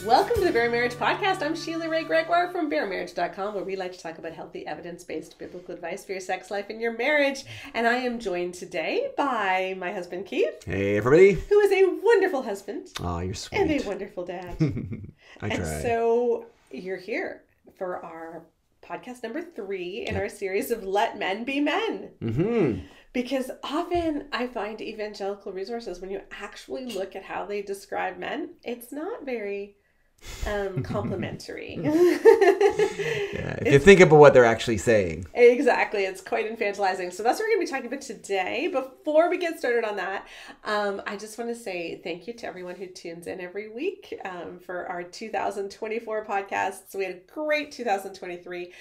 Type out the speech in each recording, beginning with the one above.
Welcome to the Bare Marriage Podcast. I'm Sheila Ray Gregoire from baremarriage.com, where we like to talk about healthy, evidence-based biblical advice for your sex life and your marriage. And I am joined today by my husband, Keith. Hey, everybody. Who is a wonderful husband. Oh, you're sweet. And a wonderful dad. I try. And so you're here for our podcast number 3 in our series of Let Men Be Men. Mm-hmm. Because often I find evangelical resources, when you actually look at how they describe men, it's not very complimentary. If you think about what they're actually saying. Exactly. It's quite infantilizing. So that's what we're going to be talking about today. Before we get started on that, I just want to say thank you to everyone who tunes in every week for our 2024 podcasts. We had a great 2023.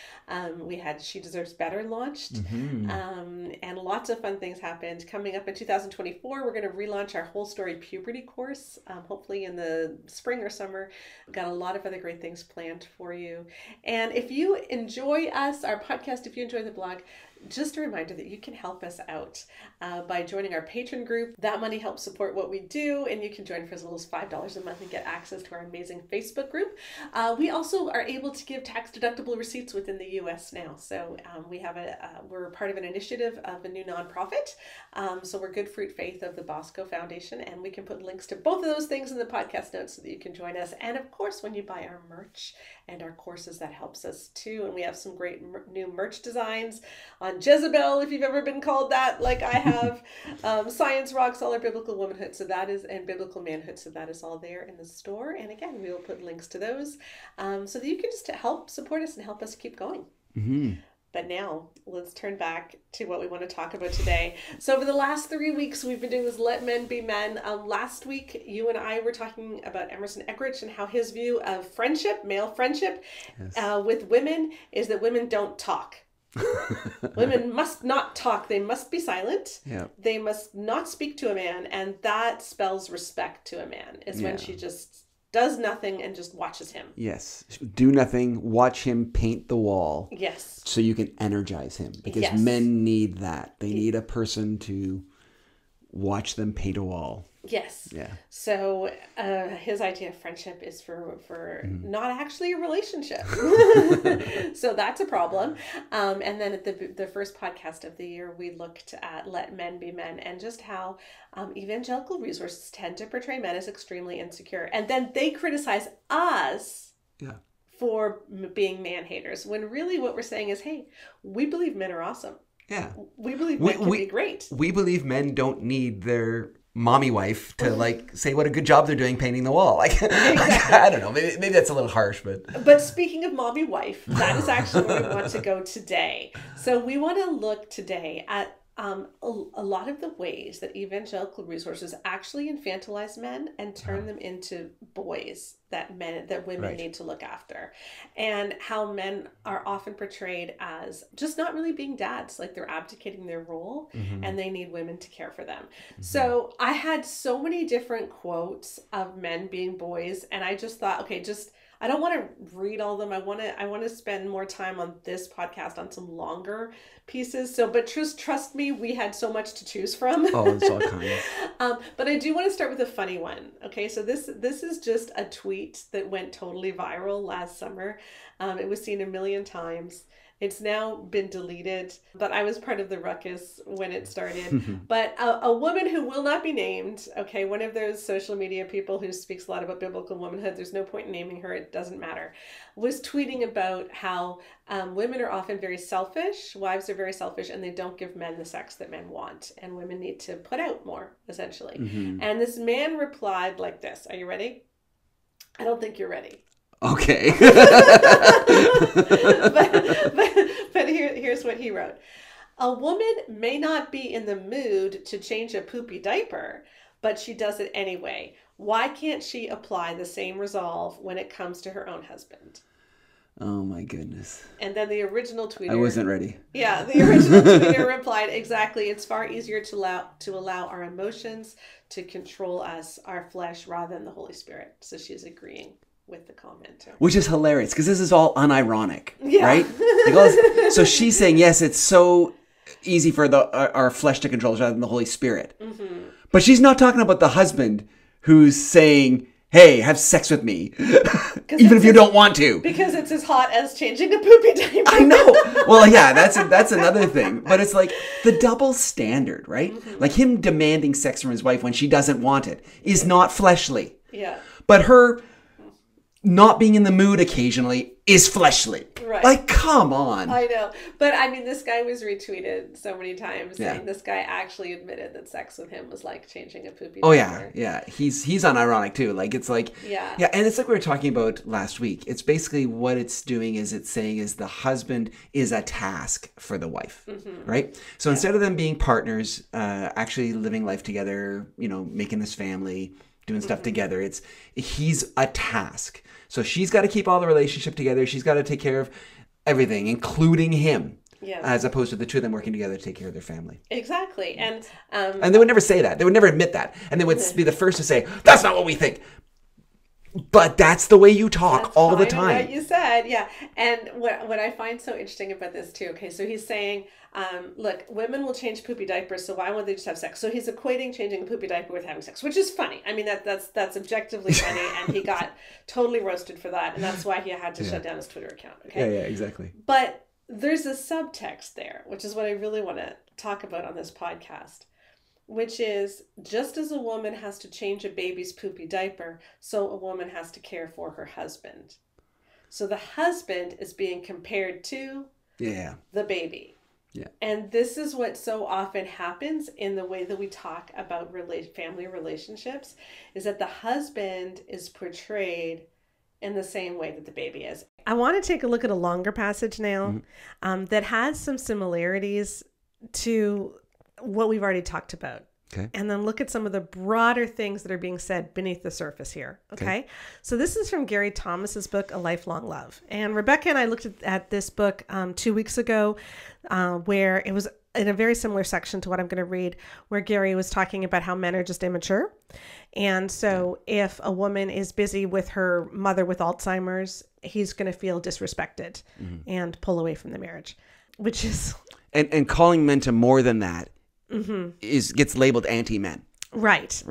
We had She Deserves Better launched, and lots of fun things happened. Coming up in 2024, we're going to relaunch our Whole Story Puberty course, hopefully in the spring or summer. Got a lot of other great things planned for you. And if you enjoy us, our podcast, if you enjoy the blog, just a reminder that you can help us out by joining our patron group. That money helps support what we do, and you can join for as little as $5 a month and get access to our amazing Facebook group. We also are able to give tax-deductible receipts within the U.S. now. So we have we're part of an initiative of a new nonprofit. So we're Good Fruit Faith of the Bosco Foundation, and we can put links to both of those things in the podcast notes so that you can join us. And of course, when you buy our merch and our courses, that helps us too. And we have some great new merch designs on Jezebel, if you've ever been called that, like I have. Science Rocks, all our biblical womanhood, so that is, and biblical manhood, so that is all there in the store. And again, we will put links to those so that you can just help support us and help us keep going. Mm-hmm. But now let's turn back to what we want to talk about today. So over the last 3 weeks, we've been doing this Let Men Be Men. Last week, you and I were talking about Emerson Eggerichs and how his view of friendship, male friendship, with women is that women don't talk. Women must not talk. They must be silent. Yep. They must not speak to a man. And that spells respect to a man, is when she just does nothing and just watches him. Yes. Do nothing. Watch him paint the wall. Yes. So you can energize him. Because men need that. They need a person to watch them paint a wall. Yes. Yeah. So his idea of friendship is for not actually a relationship. So that's a problem. And then at the first podcast of the year, we looked at Let Men Be Men and just how evangelical resources tend to portray men as extremely insecure. And then they criticize us for being man haters, when really what we're saying is, hey, we believe men are awesome. Yeah. We believe men can be great. We believe men don't need their mommy wife to say what a good job they're doing painting the wall. Exactly. I don't know. Maybe that's a little harsh, but speaking of mommy wife, that is actually where we want to go today. So we want to look today at a lot of the ways that evangelical resources actually infantilize men and turn them into boys that women need to look after, and how men are often portrayed as just not really being dads, like they're abdicating their role and they need women to care for them. So I had so many different quotes of men being boys, and I just thought, okay, I don't want to read all of them. I want to spend more time on this podcast on some longer pieces. But trust me, we had so much to choose from. Oh, it's all kinds. But I do want to start with a funny one. Okay, so this is just a tweet that went totally viral last summer. It was seen 1 million times. It's now been deleted, but I was part of the ruckus when it started. But a woman who will not be named, okay, one of those social media people who speaks a lot about biblical womanhood, there's no point in naming her, it doesn't matter, was tweeting about how women are often very selfish, wives are very selfish, and they don't give men the sex that men want, and women need to put out more, essentially. And this man replied like this. Are you ready? I don't think you're ready. Okay. but here's what he wrote. A woman may not be in the mood to change a poopy diaper, but she does it anyway. Why can't she apply the same resolve when it comes to her own husband? Oh my goodness. And then the original tweeter... I wasn't ready. Yeah, the original tweeter replied, exactly, it's far easier to allow our emotions to control us, our flesh, rather than the Holy Spirit. So she's agreeing with the commenter. Which is hilarious, because this is all unironic, right? So she's saying, yes, it's so easy for our flesh to control us rather than the Holy Spirit. But she's not talking about the husband who's saying, hey, have sex with me, even if you don't want to. Because it's as hot as changing a poopy diaper. I know. Well, yeah, that's another thing. But it's like the double standard, right? Like him demanding sex from his wife when she doesn't want it is not fleshly. Yeah. But her not being in the mood occasionally is fleshly. Right. Like, come on. I know. But I mean, this guy was retweeted so many times saying this guy actually admitted that sex with him was like changing a poopy diaper. Oh, yeah. Yeah. He's unironic too. Like, it's like, yeah. And it's like we were talking about last week. It's basically what it's doing is it's saying is the husband is a task for the wife, right? So instead of them being partners, actually living life together, making this family, doing stuff together, he's a task. So she's got to keep all the relationship together. She's got to take care of everything, including him, as opposed to the two of them working together to take care of their family. Exactly. And they would never say that. They would never admit that. And they would be the first to say, that's not what we think. But that's the way you talk all the time. What you said, yeah. And what I find so interesting about this too, okay, so he's saying, look, women will change poopy diapers, so why won't they just have sex? So he's equating changing a poopy diaper with having sex, which is funny. I mean, that's objectively funny, and he got totally roasted for that, and that's why he had to shut down his Twitter account. Okay. Yeah, exactly. But there's a subtext there, which is what I really want to talk about on this podcast, which is just as a woman has to change a baby's poopy diaper, so a woman has to care for her husband. So the husband is being compared to the baby. Yeah. And this is what so often happens in the way that we talk about family relationships, is that the husband is portrayed in the same way that the baby is. I want to take a look at a longer passage now that has some similarities to what we've already talked about. Okay. And then look at some of the broader things that are being said beneath the surface here. Okay. So this is from Gary Thomas's book, A Lifelong Love. And Rebecca and I looked at this book 2 weeks ago, where it was in a very similar section to what I'm going to read, where Gary was talking about how men are just immature. And so if a woman is busy with her mother with Alzheimer's, he's going to feel disrespected and pull away from the marriage, which is... And calling men to more than that gets labeled anti-men. Right.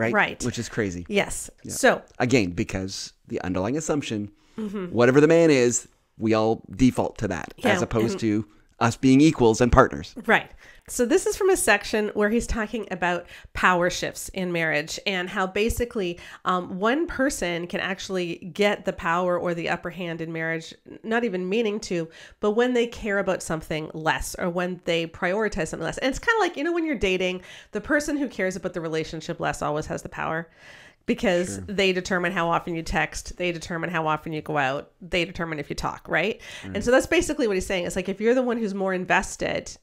Which is crazy. Yes. Yeah. So again, because the underlying assumption, whatever the man is, we all default to that, as opposed to us being equals and partners. Right. So this is from a section where he's talking about power shifts in marriage and how basically one person can actually get the power or the upper hand in marriage, not even meaning to, but when they care about something less or when they prioritize something less. And it's kind of like, when you're dating, the person who cares about the relationship less always has the power. Because they determine how often you text, they determine how often you go out, they determine if you talk, right? And so that's basically what he's saying. It's like if you're the one who's more invested,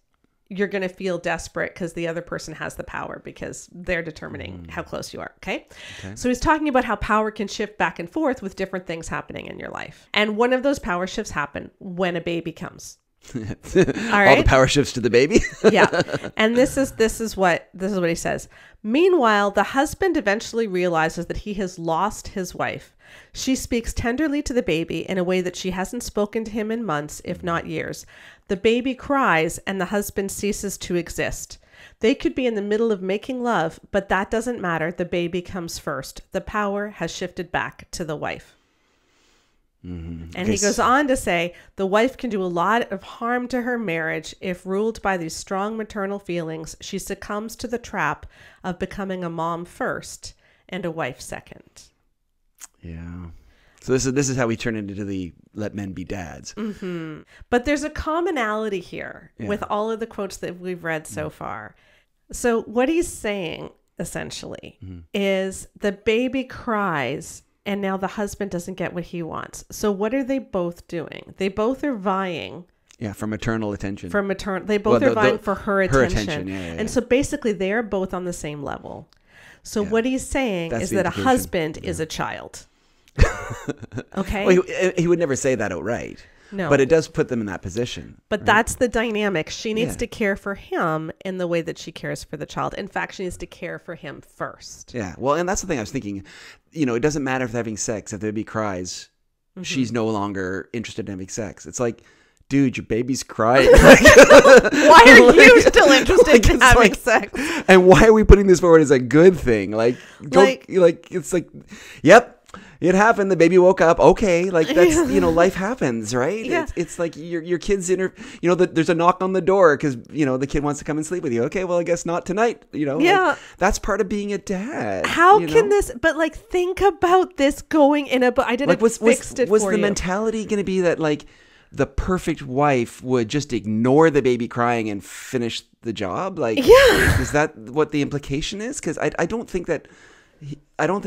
you're going to feel desperate because the other person has the power because they're determining how close you are, okay? So he's talking about how power can shift back and forth with different things happening in your life. And one of those power shifts happen when a baby comes. All right? All the power shifts to the baby. Yeah. And this is what he says. Meanwhile, the husband eventually realizes that he has lost his wife. She speaks tenderly to the baby in a way that she hasn't spoken to him in months, if not years. The baby cries and the husband ceases to exist. They could be in the middle of making love, but that doesn't matter. The baby comes first. The power has shifted back to the wife. And he goes on to say, the wife can do a lot of harm to her marriage if ruled by these strong maternal feelings. She succumbs to the trap of becoming a mom first and a wife second. Yeah. So this is how we turn into the let men be dads. But there's a commonality here with all of the quotes that we've read so far. So what he's saying essentially is the baby cries and now the husband doesn't get what he wants. So what are they both doing? They both are vying. Yeah, for maternal attention. They both are vying for her attention. Yeah. And so basically they are both on the same level. So what he's saying is that a husband is a child. Okay? Well, he would never say that outright. No. But it does put them in that position. But that's the dynamic. She needs to care for him in the way that she cares for the child. In fact, she needs to care for him first. Yeah. Well, and that's the thing I was thinking. It doesn't matter if they're having sex. If the baby cries, she's no longer interested in having sex. It's like, dude, your baby's crying. Why are you still interested in having sex? And why are we putting this forward as a good thing? It's like, yep. it happened. The baby woke up. Okay. Like that's, life happens, right? Yeah. It's like your kid's there's a knock on the door because, the kid wants to come and sleep with you. Okay. Well, I guess not tonight. Like, that's part of being a dad. How can this, but like, think about this going in a book. I didn't fixed it for you. Was the mentality going to be that like the perfect wife would just ignore the baby crying and finish the job? Like, is that what the implication is? Because I don't think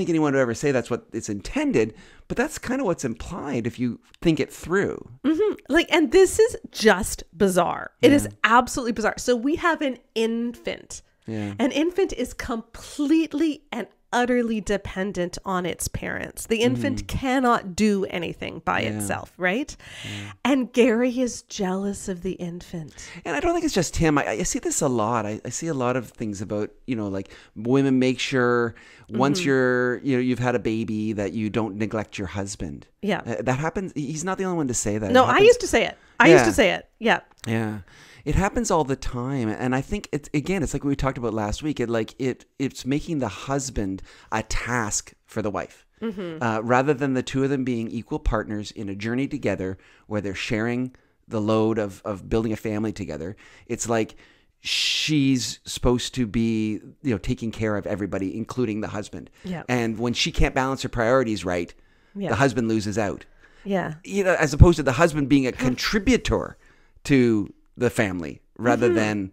anyone would ever say that's what it's intended, but that's kind of what's implied if you think it through. Mm-hmm. Like, and this is just bizarre. It is absolutely bizarre. So we have an infant. Yeah. An infant is completely and utterly dependent on its parents. The infant cannot do anything by itself, right? Yeah. And Gary is jealous of the infant. And I don't think it's just him. I see this a lot. I see a lot of things about, like women make sure once you've had a baby that you don't neglect your husband. Yeah. That happens. He's not the only one to say that. No, I used to say it. I used to say it. Yeah. Yeah. It happens all the time, and I think it's like we talked about last week. It's making the husband a task for the wife, rather than the two of them being equal partners in a journey together where they're sharing the load of building a family together. It's like she's supposed to be taking care of everybody, including the husband. Yeah. And when she can't balance her priorities right, the husband loses out. Yeah. As opposed to the husband being a contributor to the family rather than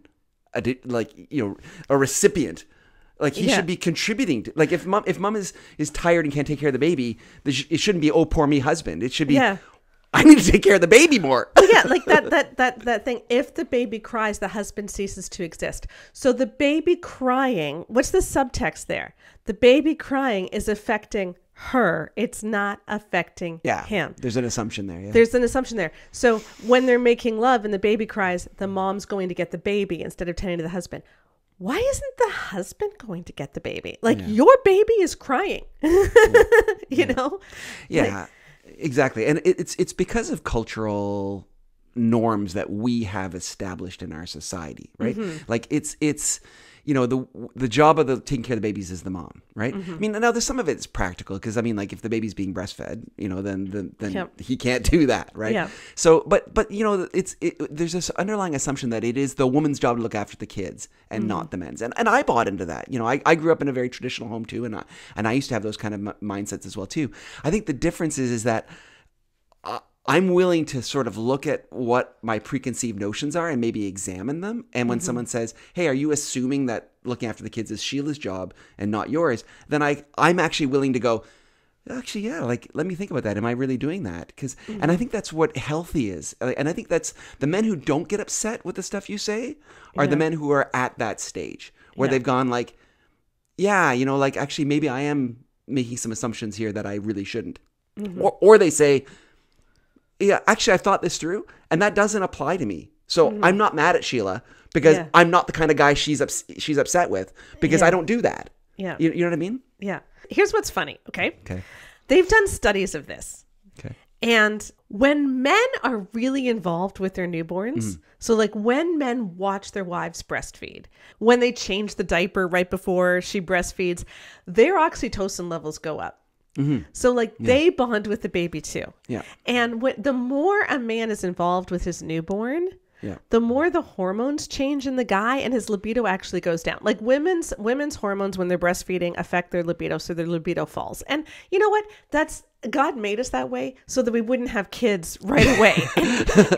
a recipient. Like he should be contributing to, like if mom is tired and can't take care of the baby, it shouldn't be, oh, poor me husband. It should be, I need to take care of the baby more. Oh yeah, like that thing. If the baby cries, the husband ceases to exist. So the baby crying, what's the subtext there? The baby crying is affecting her. It's not affecting him. There's an assumption there. Yeah. There's an assumption there. So when they're making love and the baby cries, the mom's going to get the baby instead of tending to the husband. Why isn't the husband going to get the baby? Like your baby is crying, you know? Yeah, like, exactly. And it's because of cultural norms that we have established in our society, right? Like it's the job of taking care of the babies is the mom, right? I mean, now there's some of it's practical because I mean, like if the baby's being breastfed, then he can't do that, right? Yeah. So, but there's this underlying assumption that it is the woman's job to look after the kids and not the men's, and I bought into that. I grew up in a very traditional home too, and I used to have those kind of mindsets as well too. I think the difference is that I'm willing to sort of look at what my preconceived notions are and maybe examine them. And when someone says, hey, are you assuming that looking after the kids is Sheila's job and not yours? Then I'm actually willing to go, actually, yeah, like, let me think about that. Am I really doing that? And I think that's what healthy is. And I think that's the men who don't get upset with the stuff you say are the men who are at that stage where they've gone like, like actually maybe I am making some assumptions here that I really shouldn't. Or they say, yeah, actually, I've thought this through, and that doesn't apply to me. So I'm not mad at Sheila because I'm not the kind of guy she's upset with because I don't do that. Yeah, you know what I mean? Yeah. Here's what's funny. Okay. They've done studies of this. Okay. And when men are really involved with their newborns, so like when men watch their wives breastfeed, when they change the diaper right before she breastfeeds, their oxytocin levels go up. So like they bond with the baby too. Yeah. And the more a man is involved with his newborn, the more the hormones change in the guy and his libido actually goes down. Like women's hormones when they're breastfeeding affect their libido, so their libido falls. And you know what? God made us that way so that we wouldn't have kids right away,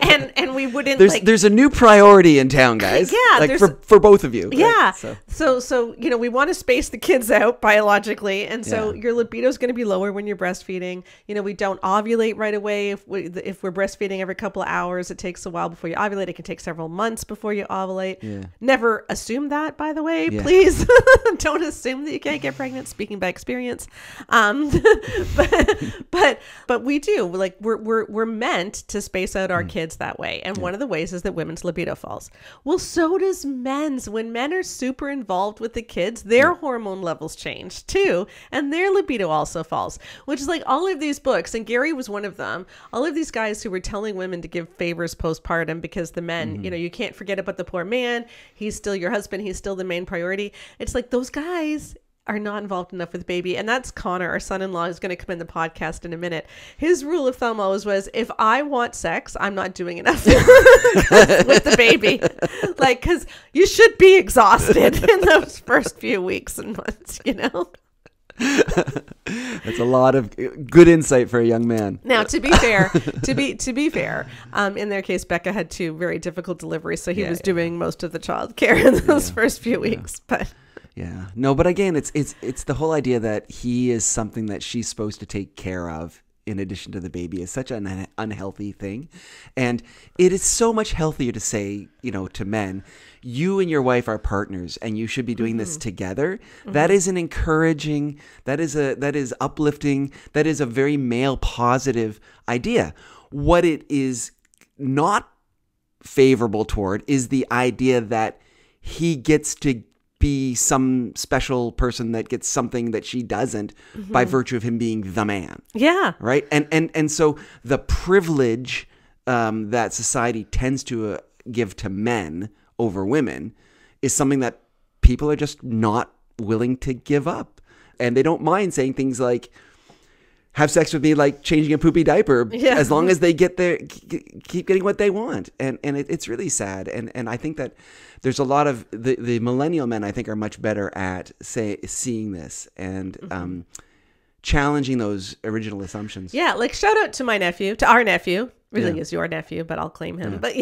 and we wouldn't. There's a new priority in town, guys. Yeah, like for both of you. Yeah. Right? So we want to space the kids out biologically, and so your libido is going to be lower when you're breastfeeding. We don't ovulate right away if we're breastfeeding every couple of hours. It takes a while before you ovulate. It can take several months before you ovulate. Yeah. Never assume that, by the way. Yeah. Please don't assume that you can't get pregnant. Speaking by experience, but we do, like we're meant to space out our kids that way. And one of the ways is that women's libido falls. Well, so does men's. When men are super involved with the kids, their hormone levels change too. And their libido also falls, which is like all of these books. And Gary was one of them. All of these guys who were telling women to give favors postpartum because the men, you can't forget about the poor man. He's still your husband. He's still the main priority. It's like those guys are not involved enough with the baby. And that's Connor, our son-in-law, is going to come in the podcast in a minute. His rule of thumb always was, if I want sex, I'm not doing enough with the baby. Like, because you should be exhausted in those first few weeks and months, you know? That's a lot of good insight for a young man. Now, to be fair, in their case, Becca had 2 very difficult deliveries, so he was doing most of the child care in those first few weeks. But no, but again, it's the whole idea that he is something that she's supposed to take care of in addition to the baby is such an unhealthy thing. And it is so much healthier to say, to men, you and your wife are partners and you should be doing this together. That is an encouraging, that is uplifting, that is a very male positive idea. What it is not favorable toward is the idea that he gets to be some special person that gets something that she doesn't by virtue of him being the man. Yeah. Right. And so the privilege that society tends to give to men over women is something that people are just not willing to give up. And they don't mind saying things like, have sex with me like changing a poopy diaper, as long as they keep getting what they want. And it's really sad. And I think that there's a lot of the millennial men, I think, are much better at seeing this and challenging those original assumptions. Yeah, like shout out to our nephew. Really is your nephew, but I'll claim him. But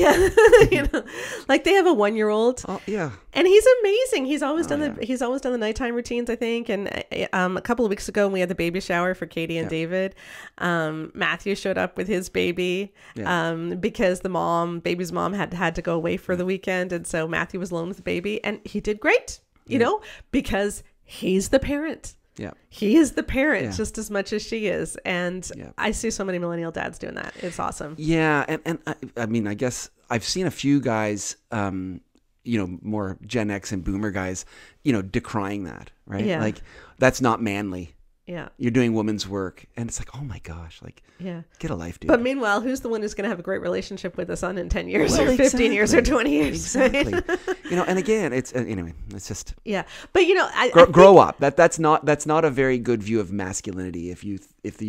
like they have a 1-year-old. Oh, yeah. And he's amazing. He's always done the nighttime routines, I think. And a couple of weeks ago, when we had the baby shower for Katie and David, Matthew showed up with his baby because baby's mom had to go away for the weekend, and so Matthew was alone with the baby, and he did great. You know, because he's the parent. Yeah, he is the parent just as much as she is. And I see so many millennial dads doing that. It's awesome. Yeah. And I mean, I guess I've seen a few guys, more Gen X and boomer guys, decrying that, right? Yeah. Like, that's not manly. Yeah. You're doing woman's work. And it's like, oh my gosh, like, get a life, dude. But meanwhile, who's the one who's going to have a great relationship with a son in 10 years or 15 years or 20 years? Exactly. Right? And again, it's, anyway, it's just. Yeah. But, I grow up. That's not a very good view of masculinity. If you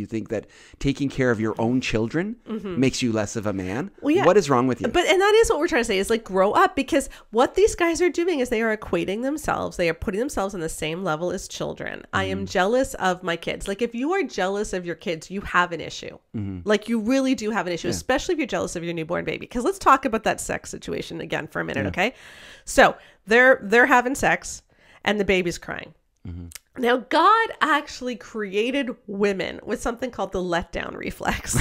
think that taking care of your own children makes you less of a man, what is wrong with you? And that is what we're trying to say is like, grow up, because what these guys are doing is they are equating themselves. They are putting themselves on the same level as children. I am jealous of my kids. Like, if you are jealous of your kids, you have an issue. Like, you really do have an issue, especially if you're jealous of your newborn baby. Because let's talk about that sex situation again for a minute. Okay. So they're having sex and the baby's crying. Now, God actually created women with something called the letdown reflex.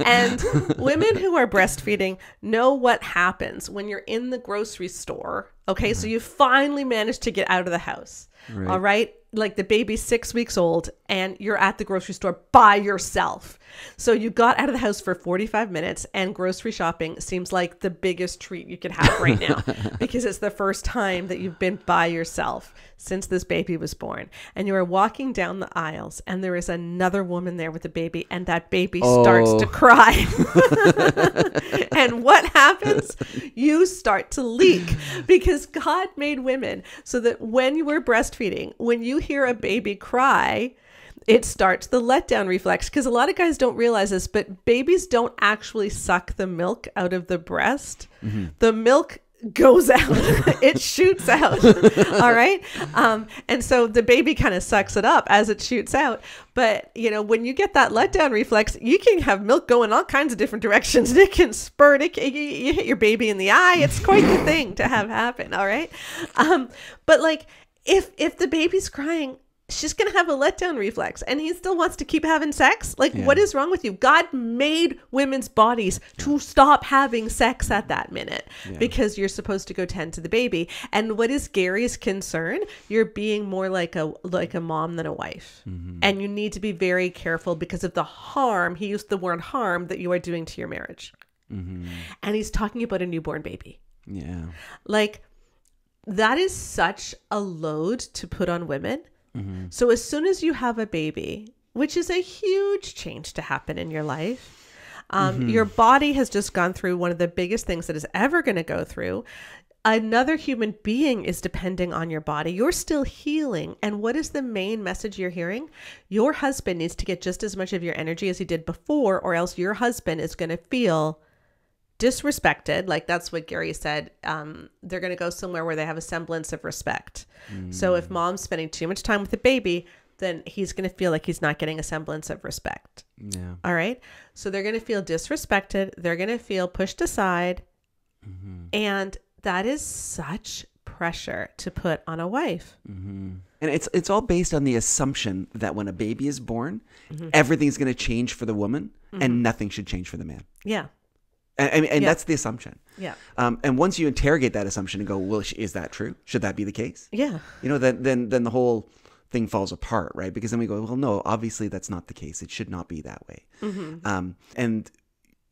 And women who are breastfeeding know what happens when you're in the grocery store. Okay, so you finally managed to get out of the house. Right. All right. Like, the baby's 6 weeks old and you're at the grocery store by yourself. So you got out of the house for 45 minutes and grocery shopping seems like the biggest treat you could have right now because it's the first time that you've been by yourself since this baby was born. And you are walking down the aisles and there is another woman there with a baby, and that baby starts to cry. And what happens? You start to leak, because God made women so that when you were breastfeeding, when you hear a baby cry, it starts the letdown reflex. Because a lot of guys don't realize this, but babies don't actually suck the milk out of the breast. The milk goes out. It shoots out. All right. And so the baby kind of sucks it up as it shoots out. But, when you get that letdown reflex, you can have milk going all kinds of different directions. It can spurt. You hit your baby in the eye. It's quite the thing to have happen. All right. But like, if the baby's crying, she's going to have a letdown reflex, and he still wants to keep having sex. Like, what is wrong with you? God made women's bodies to stop having sex at that minute because you're supposed to go tend to the baby. And what is Gary's concern? You're being more like a mom than a wife. And you need to be very careful because of the harm. He used the word harm that you are doing to your marriage. And he's talking about a newborn baby. Yeah. Like, that is such a load to put on women. So as soon as you have a baby, which is a huge change to happen in your life, your body has just gone through one of the biggest things that is ever going to go through. another human being is depending on your body. You're still healing. And what is the main message you're hearing? Your husband needs to get just as much of your energy as he did before, or else your husband is going to feel disrespected. Like that's what Gary said. They're going to go somewhere where they have a semblance of respect. So if mom's spending too much time with the baby, then he's going to feel like he's not getting a semblance of respect. Yeah. All right. So they're going to feel disrespected. They're going to feel pushed aside. And that is such pressure to put on a wife. And it's all based on the assumption that when a baby is born, everything's going to change for the woman and nothing should change for the man. Yeah. And that's the assumption. Yeah. And once you interrogate that assumption and go, well, is that true? Should that be the case? Yeah. You know, then the whole thing falls apart, right? Because then we go, well, no, obviously that's not the case. It should not be that way. And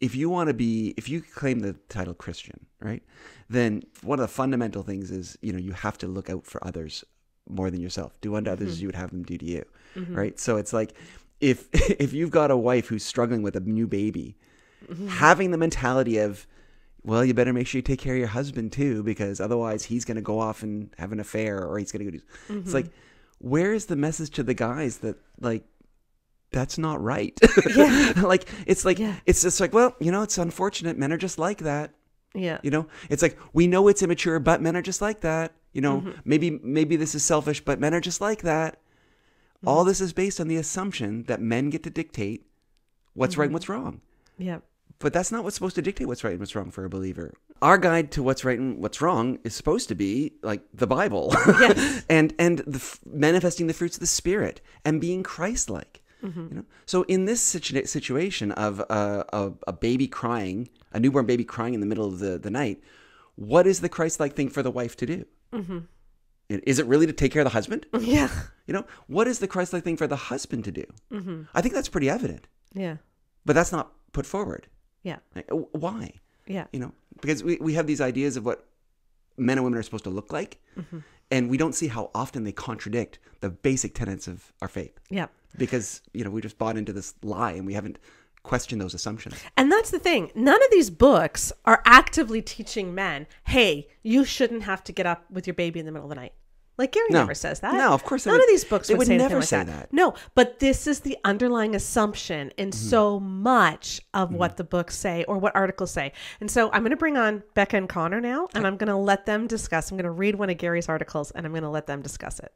if you claim the title Christian, right, then one of the fundamental things is, you know, you have to look out for others more than yourself. Do unto others as you would have them do to you, right? So it's like, if you've got a wife who's struggling with a new baby, having the mentality of, well, you better make sure you take care of your husband too, because otherwise he's going to go off and have an affair, or he's going to go do. It's like, where is the message to the guys that, like, that's not right? Yeah. It's just like, well, you know, it's unfortunate. Men are just like that. Yeah. You know, it's like, we know it's immature, but men are just like that. You know, maybe this is selfish, but men are just like that. All this is based on the assumption that men get to dictate what's right and what's wrong. Yeah. But that's not what's supposed to dictate what's right and what's wrong for a believer. Our guide to what's right and what's wrong is supposed to be like the Bible. Yes. and manifesting the fruits of the Spirit and being Christ-like. You know? So in this situation of a baby crying, a newborn baby crying in the middle of the night, what is the Christ-like thing for the wife to do? Is it really to take care of the husband? Yeah. You know, what is the Christ-like thing for the husband to do? I think that's pretty evident. Yeah. But that's not put forward. Yeah. Like, why? Yeah. You know, because we have these ideas of what men and women are supposed to look like, and we don't see how often they contradict the basic tenets of our faith. Yeah. Because, you know, we just bought into this lie and we haven't questioned those assumptions. And that's the thing. None of these books are actively teaching men, hey, you shouldn't have to get up with your baby in the middle of the night. Like Gary never says that. No, of course none of these books would say never anything say like that. No, but this is the underlying assumption in so much of what the books say or what articles say. And so I'm going to bring on Becca and Connor now, and I'm going to let them discuss. I'm going to read one of Gary's articles, and I'm going to let them discuss it.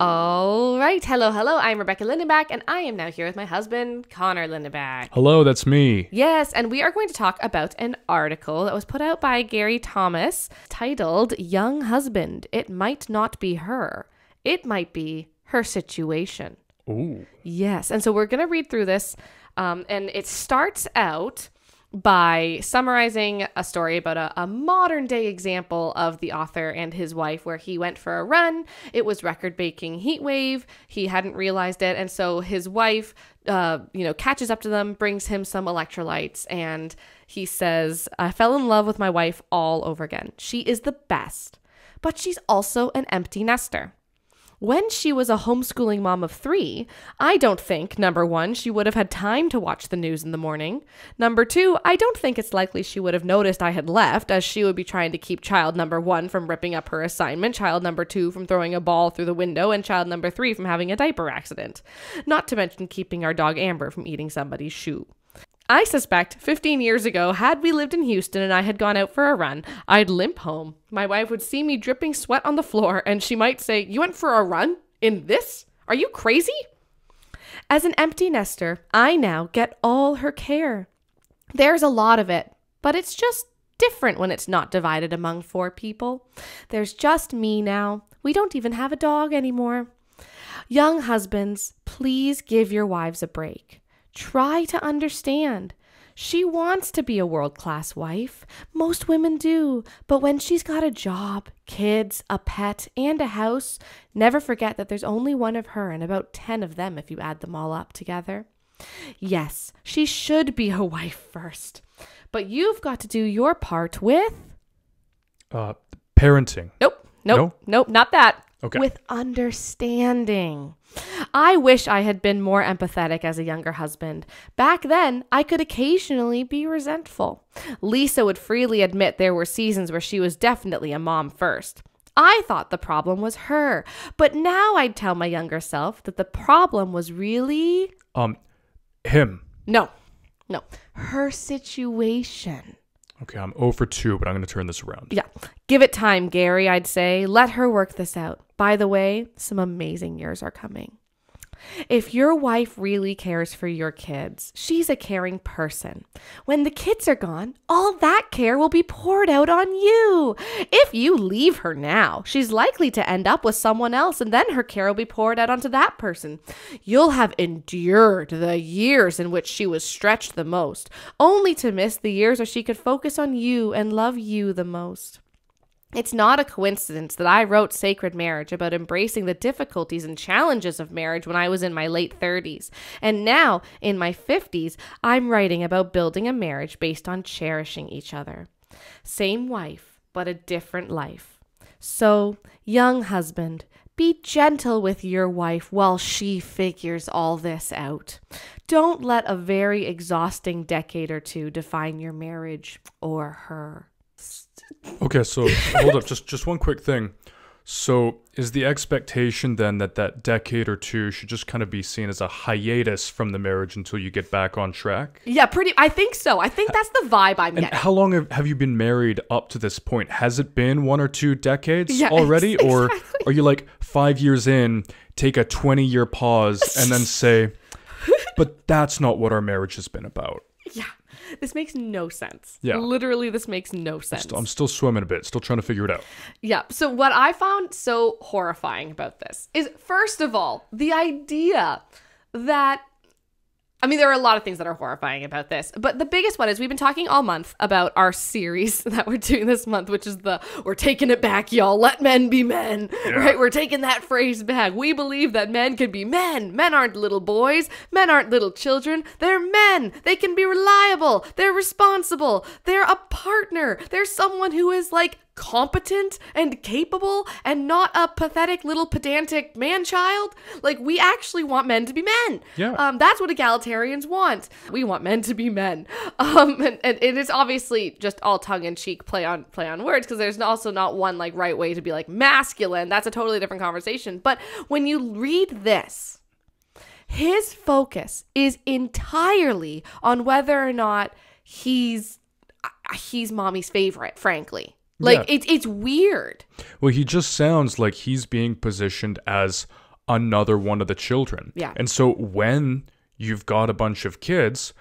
All right. Hello. I'm Rebecca Lindenbach, and I am now here with my husband, Connor Lindenbach. Hello, that's me. Yes, and we are going to talk about an article that was put out by Gary Thomas titled Young Husband, It Might Not Be Her. It Might Be Her Situation. Ooh. Yes, and so we're going to read through this, and it starts out by summarizing a story about a modern day example of the author and his wife where he went for a run. It was record-breaking heat wave. He hadn't realized it. And so his wife, catches up to them, brings him some electrolytes. And he says, I fell in love with my wife all over again. She is the best, but she's also an empty nester. When she was a homeschooling mom of 3, I don't think, number 1, she would have had time to watch the news in the morning. Number 2, I don't think it's likely she would have noticed I had left, as she would be trying to keep child number 1 from ripping up her assignment, child number 2 from throwing a ball through the window, and child number 3 from having a diaper accident. Not to mention keeping our dog Amber from eating somebody's shoe. I suspect 15 years ago, had we lived in Houston and I had gone out for a run, I'd limp home. My wife would see me dripping sweat on the floor and she might say, "You went for a run? In this? Are you crazy?" As an empty nester, I now get all her care. There's a lot of it, but it's just different when it's not divided among 4 people. There's just me now. We don't even have a dog anymore. Young husbands, please give your wives a break. Try to understand. She wants to be a world-class wife. Most women do. But when she's got a job, kids, a pet, and a house, never forget that there's only one of her and about 10 of them if you add them all up together. Yes, she should be a wife first. But you've got to do your part with... Parenting. Nope, not that. Okay. With understanding. I wish I had been more empathetic as a younger husband. Back then, I could occasionally be resentful. Lisa would freely admit there were seasons where she was definitely a mom first. I thought the problem was her, but now I'd tell my younger self that the problem was really... Him. No, her situation. Okay, I'm 0 for 2, but I'm going to turn this around. Yeah. Give it time, Gary, I'd say. Let her work this out. By the way, some amazing years are coming. If your wife really cares for your kids, she's a caring person. When the kids are gone, all that care will be poured out on you. If you leave her now, she's likely to end up with someone else, and then her care will be poured out onto that person. You'll have endured the years in which she was stretched the most, only to miss the years where she could focus on you and love you the most. It's not a coincidence that I wrote Sacred Marriage about embracing the difficulties and challenges of marriage when I was in my late 30s. And now, in my 50s, I'm writing about building a marriage based on cherishing each other. Same wife, but a different life. So, young husband, be gentle with your wife while she figures all this out. Don't let a very exhausting decade or two define your marriage or her. Okay, so hold up, just one quick thing. So is the expectation then that that decade or two should just kind of be seen as a hiatus from the marriage until you get back on track? Yeah, I think so. I think that's the vibe I'm getting. And how long have you been married up to this point? Has it been 1 or 2 decades Yeah, already? exactly. Or are you like 5 years in, take a 20-year pause and then say, but that's not what our marriage has been about? Yeah. This makes no sense. Yeah. Literally, this makes no sense. I'm still swimming a bit, still trying to figure it out. Yeah. So what I found so horrifying about this is, first of all, the idea that, I mean, there are a lot of things that are horrifying about this, but the biggest one is we've been talking all month about our series that we're doing this month, which is we're taking it back, y'all. Let men be men, right? We're taking that phrase back. We believe that men can be men. Men aren't little boys. Men aren't little children. They're men. They can be reliable. They're responsible. They're a partner. They're someone who is like competent and capable and not a pathetic little pedantic man-child. Like, we actually want men to be men. Yeah. That's what egalitarians want. We want men to be men. And it is obviously just all tongue-in-cheek play on words, because there's also not one like right way to be like masculine. That's a totally different conversation. But when you read this, his focus is entirely on whether or not he's mommy's favorite, frankly. Like, Yeah. it's weird. Well, he just sounds like he's being positioned as another one of the children. Yeah. And so when you've got a bunch of kids,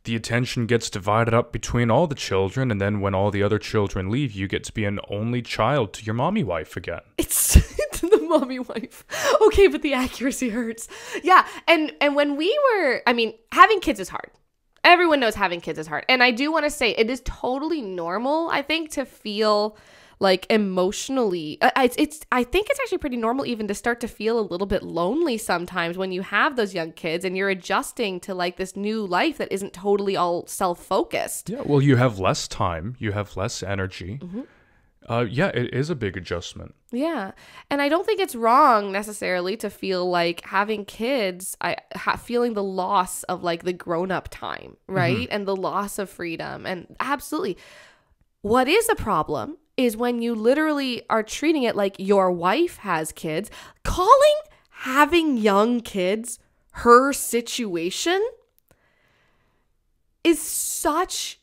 the attention gets divided up between all the children, and then when all the other children leave, you get to be an only child to your mommy wife again. It's the mommy wife. Okay, but the accuracy hurts. Yeah, and when we were, I mean, having kids is hard. Everyone knows having kids is hard. And I do want to say it is totally normal, I think, to feel like emotionally. I think it's actually pretty normal even to start to feel a little bit lonely sometimes when you have those young kids and you're adjusting to like this new life that isn't totally all self-focused. Yeah, well, you have less time, you have less energy. Mm-hmm. Yeah, it is a big adjustment. Yeah. And I don't think it's wrong necessarily to feel like having kids, feeling the loss of like the grown-up time, right? Mm-hmm. And the loss of freedom. And absolutely. What is a problem is when you literally are treating it like your wife has kids, calling having young kids her situation is such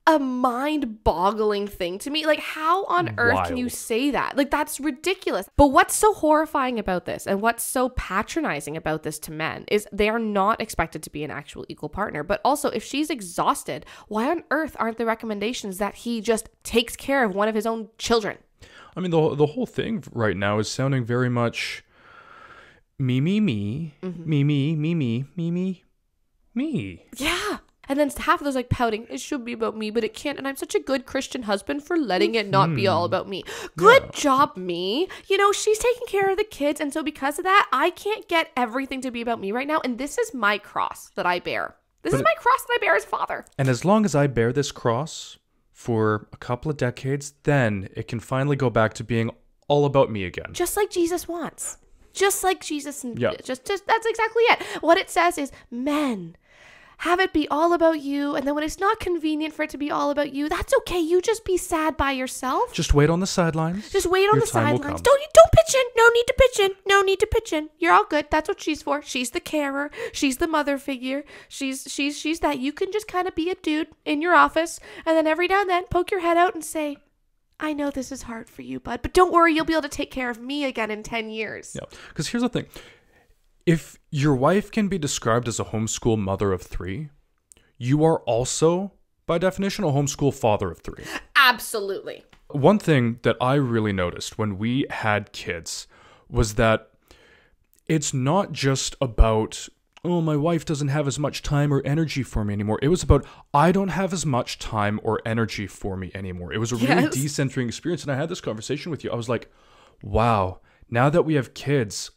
a mind-boggling thing to me. Like, how on earth can you say that? Like, that's ridiculous. But what's so horrifying about this and what's so patronizing about this to men is they are not expected to be an actual equal partner. But also, if she's exhausted, why on earth aren't the recommendations that he just takes care of one of his own children? I mean, the whole thing right now is sounding very much me, Mm-hmm. me. Yeah. And then half of those like pouting, it should be about me, but it can't. And I'm such a good Christian husband for letting it not be all about me. Good job, me. You know, she's taking care of the kids. And so because of that, I can't get everything to be about me right now. And this is my cross that I bear. This is my cross that I bear as father. And as long as I bear this cross for a couple of decades, then it can finally go back to being all about me again. Just like Jesus wants. just like Jesus. And Yeah. just that's exactly it. What it says is, men, have it be all about you. And then when it's not convenient for it to be all about you, that's okay. You just be sad by yourself. Just wait on the sidelines. Just wait on Your the time will sidelines. come. Don't pitch in. No need to pitch in. No need to pitch in. You're all good. That's what she's for. She's the carer. She's the mother figure. She's that. You can just kind of be a dude in your office, and then every now and then poke your head out and say, I know this is hard for you, bud, but don't worry, you'll be able to take care of me again in 10 years. Yeah. Because here's the thing. If your wife can be described as a homeschool mother of 3, you are also, by definition, a homeschool father of 3. Absolutely. One thing that I really noticed when we had kids was that it's not just about, oh, my wife doesn't have as much time or energy for me anymore. It was about, I don't have as much time or energy for me anymore. It was a really decentering experience. And I had this conversation with you. I was like, wow, now that we have kids,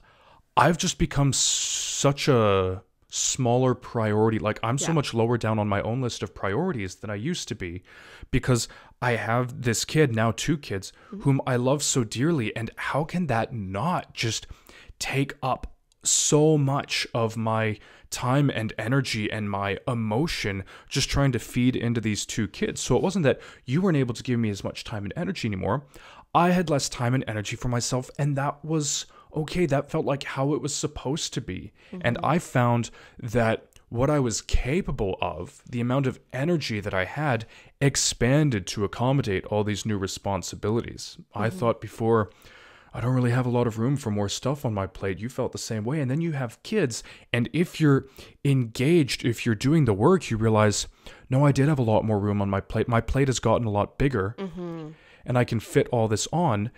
I've just become such a smaller priority. Like, I'm so much lower down on my own list of priorities than I used to be, because I have this kid, now 2 kids, whom I love so dearly. And how can that not just take up so much of my time and energy and my emotion, just trying to feed into these 2 kids? So it wasn't that you weren't able to give me as much time and energy anymore. I had less time and energy for myself, and that was okay. That felt like how it was supposed to be. And I found that what I was capable of, the amount of energy that I had, expanded to accommodate all these new responsibilities. I thought before, I don't really have a lot of room for more stuff on my plate. You felt the same way. And then you have kids. And if you're engaged, if you're doing the work, you realize, no, I did have a lot more room on my plate. My plate has gotten a lot bigger, and I can fit all this on.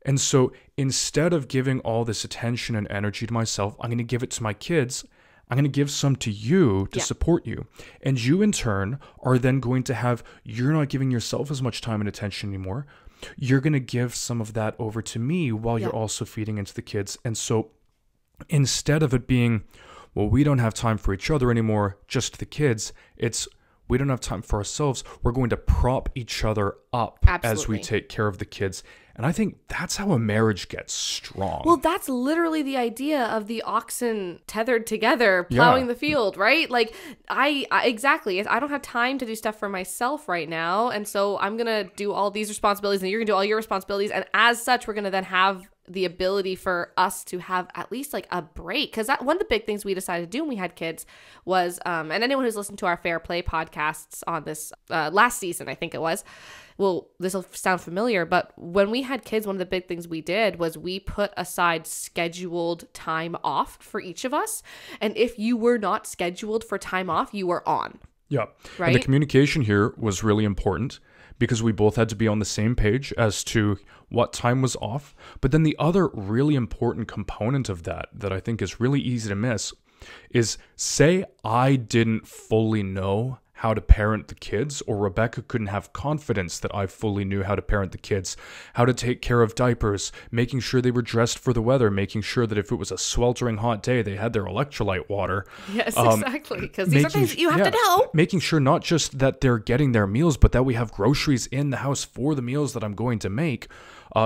And so instead of giving all this attention and energy to myself, I'm going to give it to my kids. I'm going to give some to you to support you. And you, in turn, are then going to have, you're not giving yourself as much time and attention anymore. You're going to give some of that over to me while you're also feeding into the kids. And so instead of it being, well, we don't have time for each other anymore, just the kids, it's, we don't have time for ourselves. We're going to prop each other up as we take care of the kids. And I think that's how a marriage gets strong. Well, that's literally the idea of the oxen tethered together, plowing the field, right? Like, I exactly. I don't have time to do stuff for myself right now. And so I'm going to do all these responsibilities, and you're going to do all your responsibilities. And as such, we're going to then have the ability for us to have at least like a break. Because one of the big things we decided to do when we had kids was, and anyone who's listened to our Fair Play podcasts on this last season, I think it was, well, this will sound familiar, but when we had kids, one of the big things we did was we put aside scheduled time off for each of us. And if you were not scheduled for time off, you were on. Yeah. Right. And the communication here was really important, because we both had to be on the same page as to what time was off. But then the other really important component of that I think is really easy to miss is, say I didn't fully know how to parent the kids, or Rebecca couldn't have confidence that I fully knew how to parent the kids, how to take care of diapers, making sure they were dressed for the weather, making sure that if it was a sweltering hot day, they had their electrolyte water. Yes, exactly. Because these are things that you have to know. Making sure not just that they're getting their meals, but that we have groceries in the house for the meals that I'm going to make,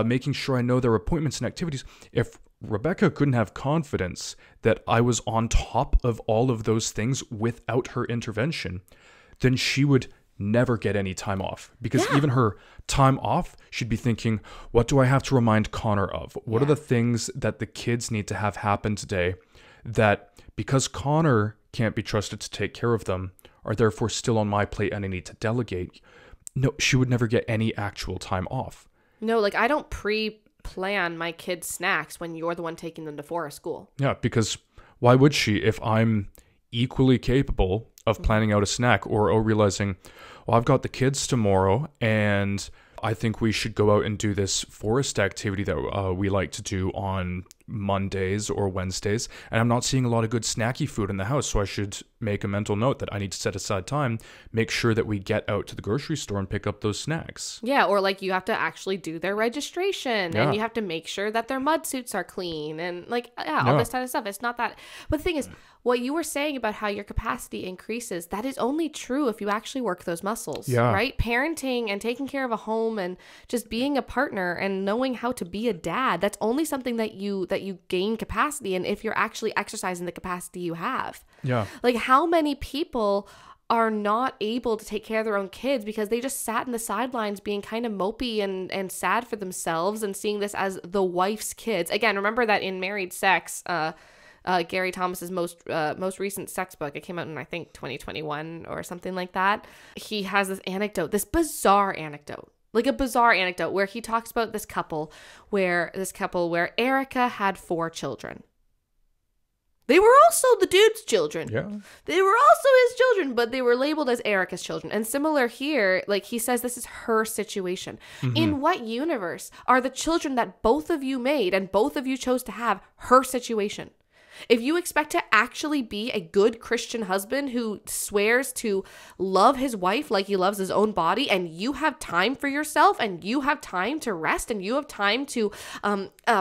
making sure I know their appointments and activities. If Rebecca couldn't have confidence that I was on top of all of those things without her intervention, then she would never get any time off, because even her time off, she'd be thinking, what do I have to remind Connor of? What are the things that the kids need to have happen today that, because Connor can't be trusted to take care of them, are therefore still on my plate and I need to delegate? No, she would never get any actual time off. No, like, I don't pre-plan my kids' snacks when you're the one taking them to forest school. Yeah, because why would she, if I'm equally capable of planning out a snack, or realizing, well, I've got the kids tomorrow and I think we should go out and do this forest activity that we like to do on Mondays or Wednesdays, and I'm not seeing a lot of good snacky food in the house, so I should make a mental note that I need to set aside time, make sure that we get out to the grocery store and pick up those snacks. Yeah, or like you have to actually do their registration, and you have to make sure that their mud suits are clean, and like, all this kind of stuff. It's not that. But the thing is, what you were saying about how your capacity increases, that is only true if you actually work those muscles, right? Parenting and taking care of a home and just being a partner and knowing how to be a dad, that's only something that you that you gain capacity and if you're actually exercising the capacity you have. Yeah. Like, how many people are not able to take care of their own kids because they just sat in the sidelines being kind of mopey and sad for themselves and seeing this as the wife's kids. Again, remember that in Married Sex, Gary Thomas's most recent sex book, it came out in, I think, 2021 or something like that. He has this bizarre anecdote, like a bizarre anecdote where he talks about this couple where Erica had 4 children. They were also the dude's children. Yeah. They were also his children, but they were labeled as Erica's children. And similar here, like he says, this is her situation. Mm-hmm. In what universe are the children that both of you made and both of you chose to have her situation? If you expect to actually be a good Christian husband who swears to love his wife like he loves his own body, and you have time for yourself, and you have time to rest, and you have time to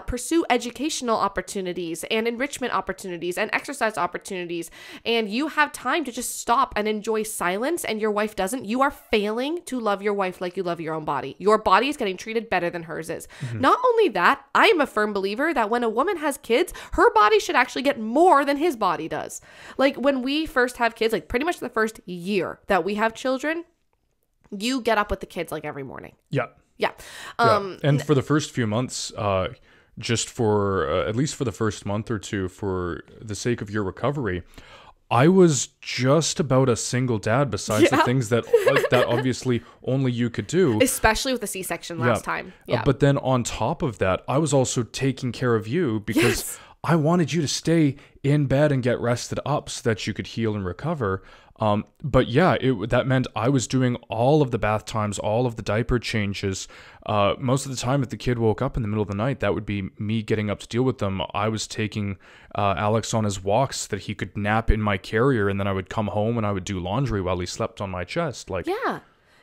pursue educational opportunities and enrichment opportunities and exercise opportunities, and you have time to just stop and enjoy silence, and your wife doesn't, you are failing to love your wife like you love your own body. Your body is getting treated better than hers is. Mm-hmm. Not only that, I am a firm believer that when a woman has kids, her body should actually get more than his body does. Like when we first have kids, like pretty much the first year that we have children, you get up with the kids like every morning. Yeah. Yeah. And for the first few months, just for at least for the first month or two, for the sake of your recovery, I was just about a single dad besides the things that obviously only you could do. Especially with the C-section last time. Yeah. But then on top of that, I was also taking care of you because I wanted you to stay in bed and get rested up so that you could heal and recover. But yeah, that meant I was doing all of the bath times, all of the diaper changes. Most of the time, if the kid woke up in the middle of the night, that would be me getting up to deal with them. I was taking Alex on his walks so that he could nap in my carrier, and then I would come home and I would do laundry while he slept on my chest. Like,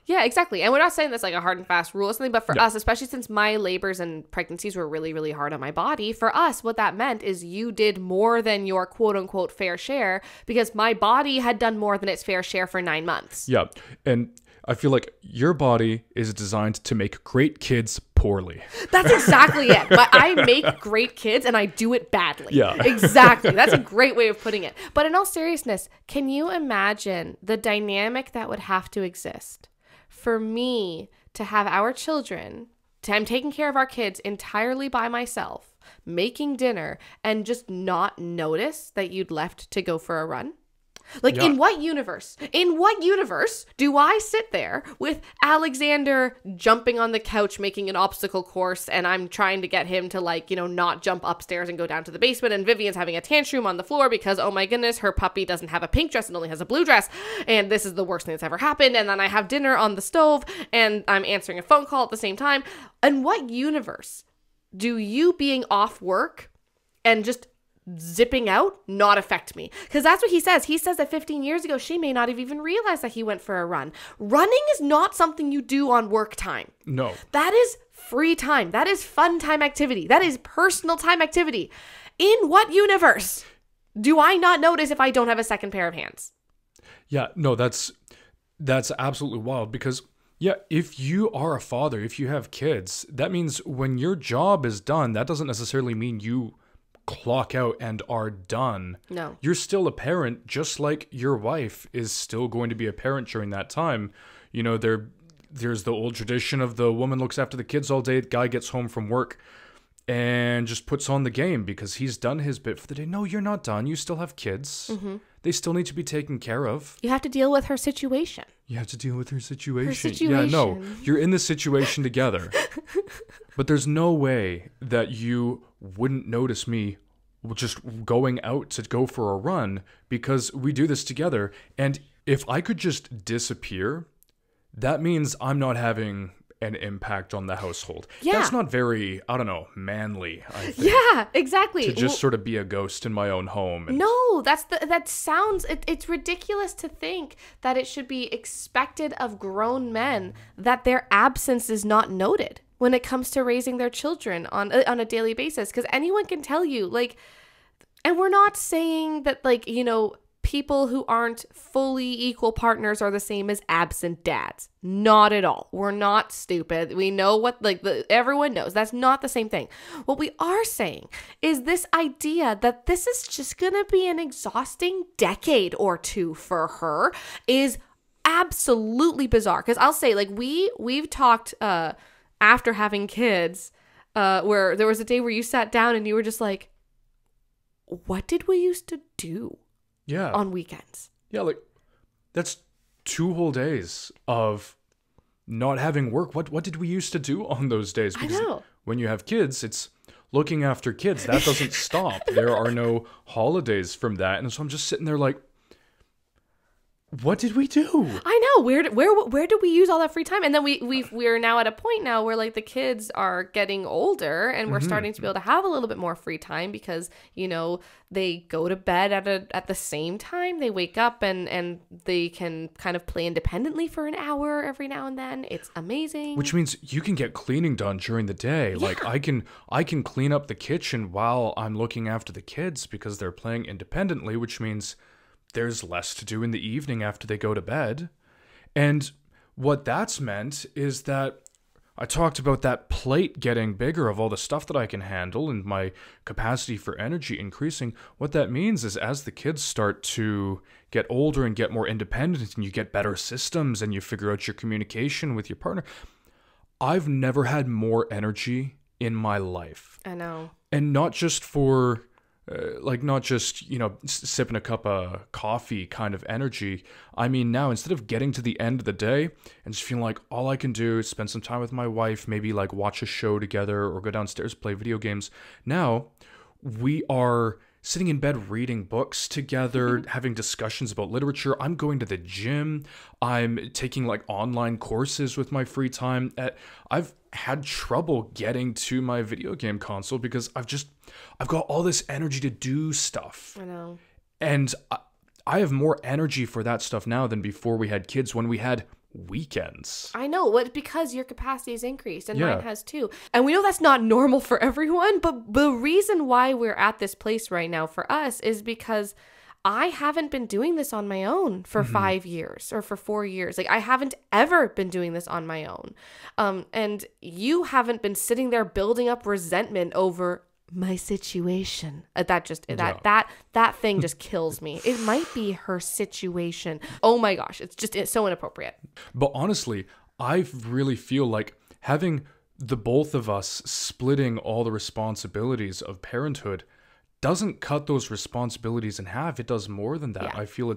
yeah, exactly. And we're not saying that's like a hard and fast rule or something, but for us, especially since my labors and pregnancies were really, really hard on my body, for us, what that meant is you did more than your quote unquote fair share because my body had done more than its fair share for 9 months. Yeah. And I feel like your body is designed to make great kids poorly. That's exactly it. But I make great kids and I do it badly. Yeah. Exactly. That's a great way of putting it. But in all seriousness, can you imagine the dynamic that would have to exist for me to have our children, I'm taking care of our kids entirely by myself, making dinner, and just not notice that you'd left to go for a run? Like, in what universe do I sit there with Alexander jumping on the couch, making an obstacle course, and I'm trying to get him to, like, you know, not jump upstairs and go down to the basement, and Vivian's having a tantrum on the floor because, oh my goodness, her puppy doesn't have a pink dress and only has a blue dress, and this is the worst thing that's ever happened, and then I have dinner on the stove, and I'm answering a phone call at the same time. In what universe do you being off work and just zipping out not affect me? Because that's what he says. He says that 15 years ago, she may not have even realized that he went for a run. Running is not something you do on work time. No. That is free time. That is fun time activity. That is personal time activity. In what universe do I not notice if I don't have a second pair of hands? Yeah, no, that's absolutely wild because if you are a father, if you have kids, that means when your job is done, that doesn't necessarily mean you clock out and are done. No. You're still a parent, just like your wife is still going to be a parent during that time. You know, there's the old tradition of the woman looks after the kids all day, the guy gets home from work and just puts on the game because he's done his bit for the day. No, you're not done. You still have kids. Mm-hmm. They still need to be taken care of. You have to deal with her situation. You have to deal with her situation. Yeah, no, you're in this situation together. But there's no way that you wouldn't notice me just going out to go for a run because we do this together. And if I could just disappear, that means I'm not having an impact on the household. Yeah. That's not very, I don't know, manly, I think. Yeah, exactly. To just sort of be a ghost in my own home. No, it's ridiculous to think that it should be expected of grown men that their absence is not noted when it comes to raising their children on a daily basis. Because anyone can tell you, like, and we're not saying that, like, you know, people who aren't fully equal partners are the same as absent dads. Not at all. We're not stupid. We know what, everyone knows. That's not the same thing. What we are saying is this idea that this is just going to be an exhausting decade or two for her is absolutely bizarre. Because I'll say, we've talked after having kids, where there was a day where you sat down and you were just like, what did we used to do on weekends? Yeah, that's 2 whole days of not having work. What did we used to do on those days? Because I know. When you have kids, it's looking after kids. That doesn't stop. There are no holidays from that. And so I'm just sitting there like, what did we do? I know. Where did we use all that free time? And then we're now at a point now where the kids are getting older and we're starting to be able to have a little bit more free time because, they go to bed at the same time. They wake up and they can kind of play independently for an hour every now and then. It's amazing. Which means you can get cleaning done during the day. Yeah. I can clean up the kitchen while I'm looking after the kids because they're playing independently, which means there's less to do in the evening after they go to bed. And what that's meant is that I talked about that plate getting bigger of all the stuff that I can handle and my capacity for energy increasing. What that means is as the kids start to get older and get more independent and you get better systems and you figure out your communication with your partner, I've never had more energy in my life. I know. And not just for... not just, sipping a cup of coffee kind of energy. I mean, now instead of getting to the end of the day and just feeling like all I can do is spend some time with my wife, maybe watch a show together or go downstairs, play video games. Now we are sitting in bed reading books together, having discussions about literature. I'm going to the gym. I'm taking online courses with my free time. I've had trouble getting to my video game console because I've got all this energy to do stuff. I know. And I have more energy for that stuff now than before we had kids when we had weekends. I know, because your capacity has increased and mine has too. And we know that's not normal for everyone, but the reason why we're at this place right now for us is because I haven't been doing this on my own for 5 years or for 4 years. I haven't ever been doing this on my own. And you haven't been sitting there building up resentment over my situation. That thing just kills me. It might be her situation. Oh my gosh, it's so inappropriate. But honestly, I really feel like having the both of us splitting all the responsibilities of parenthood doesn't cut those responsibilities in half. It does more than that. Yeah. I feel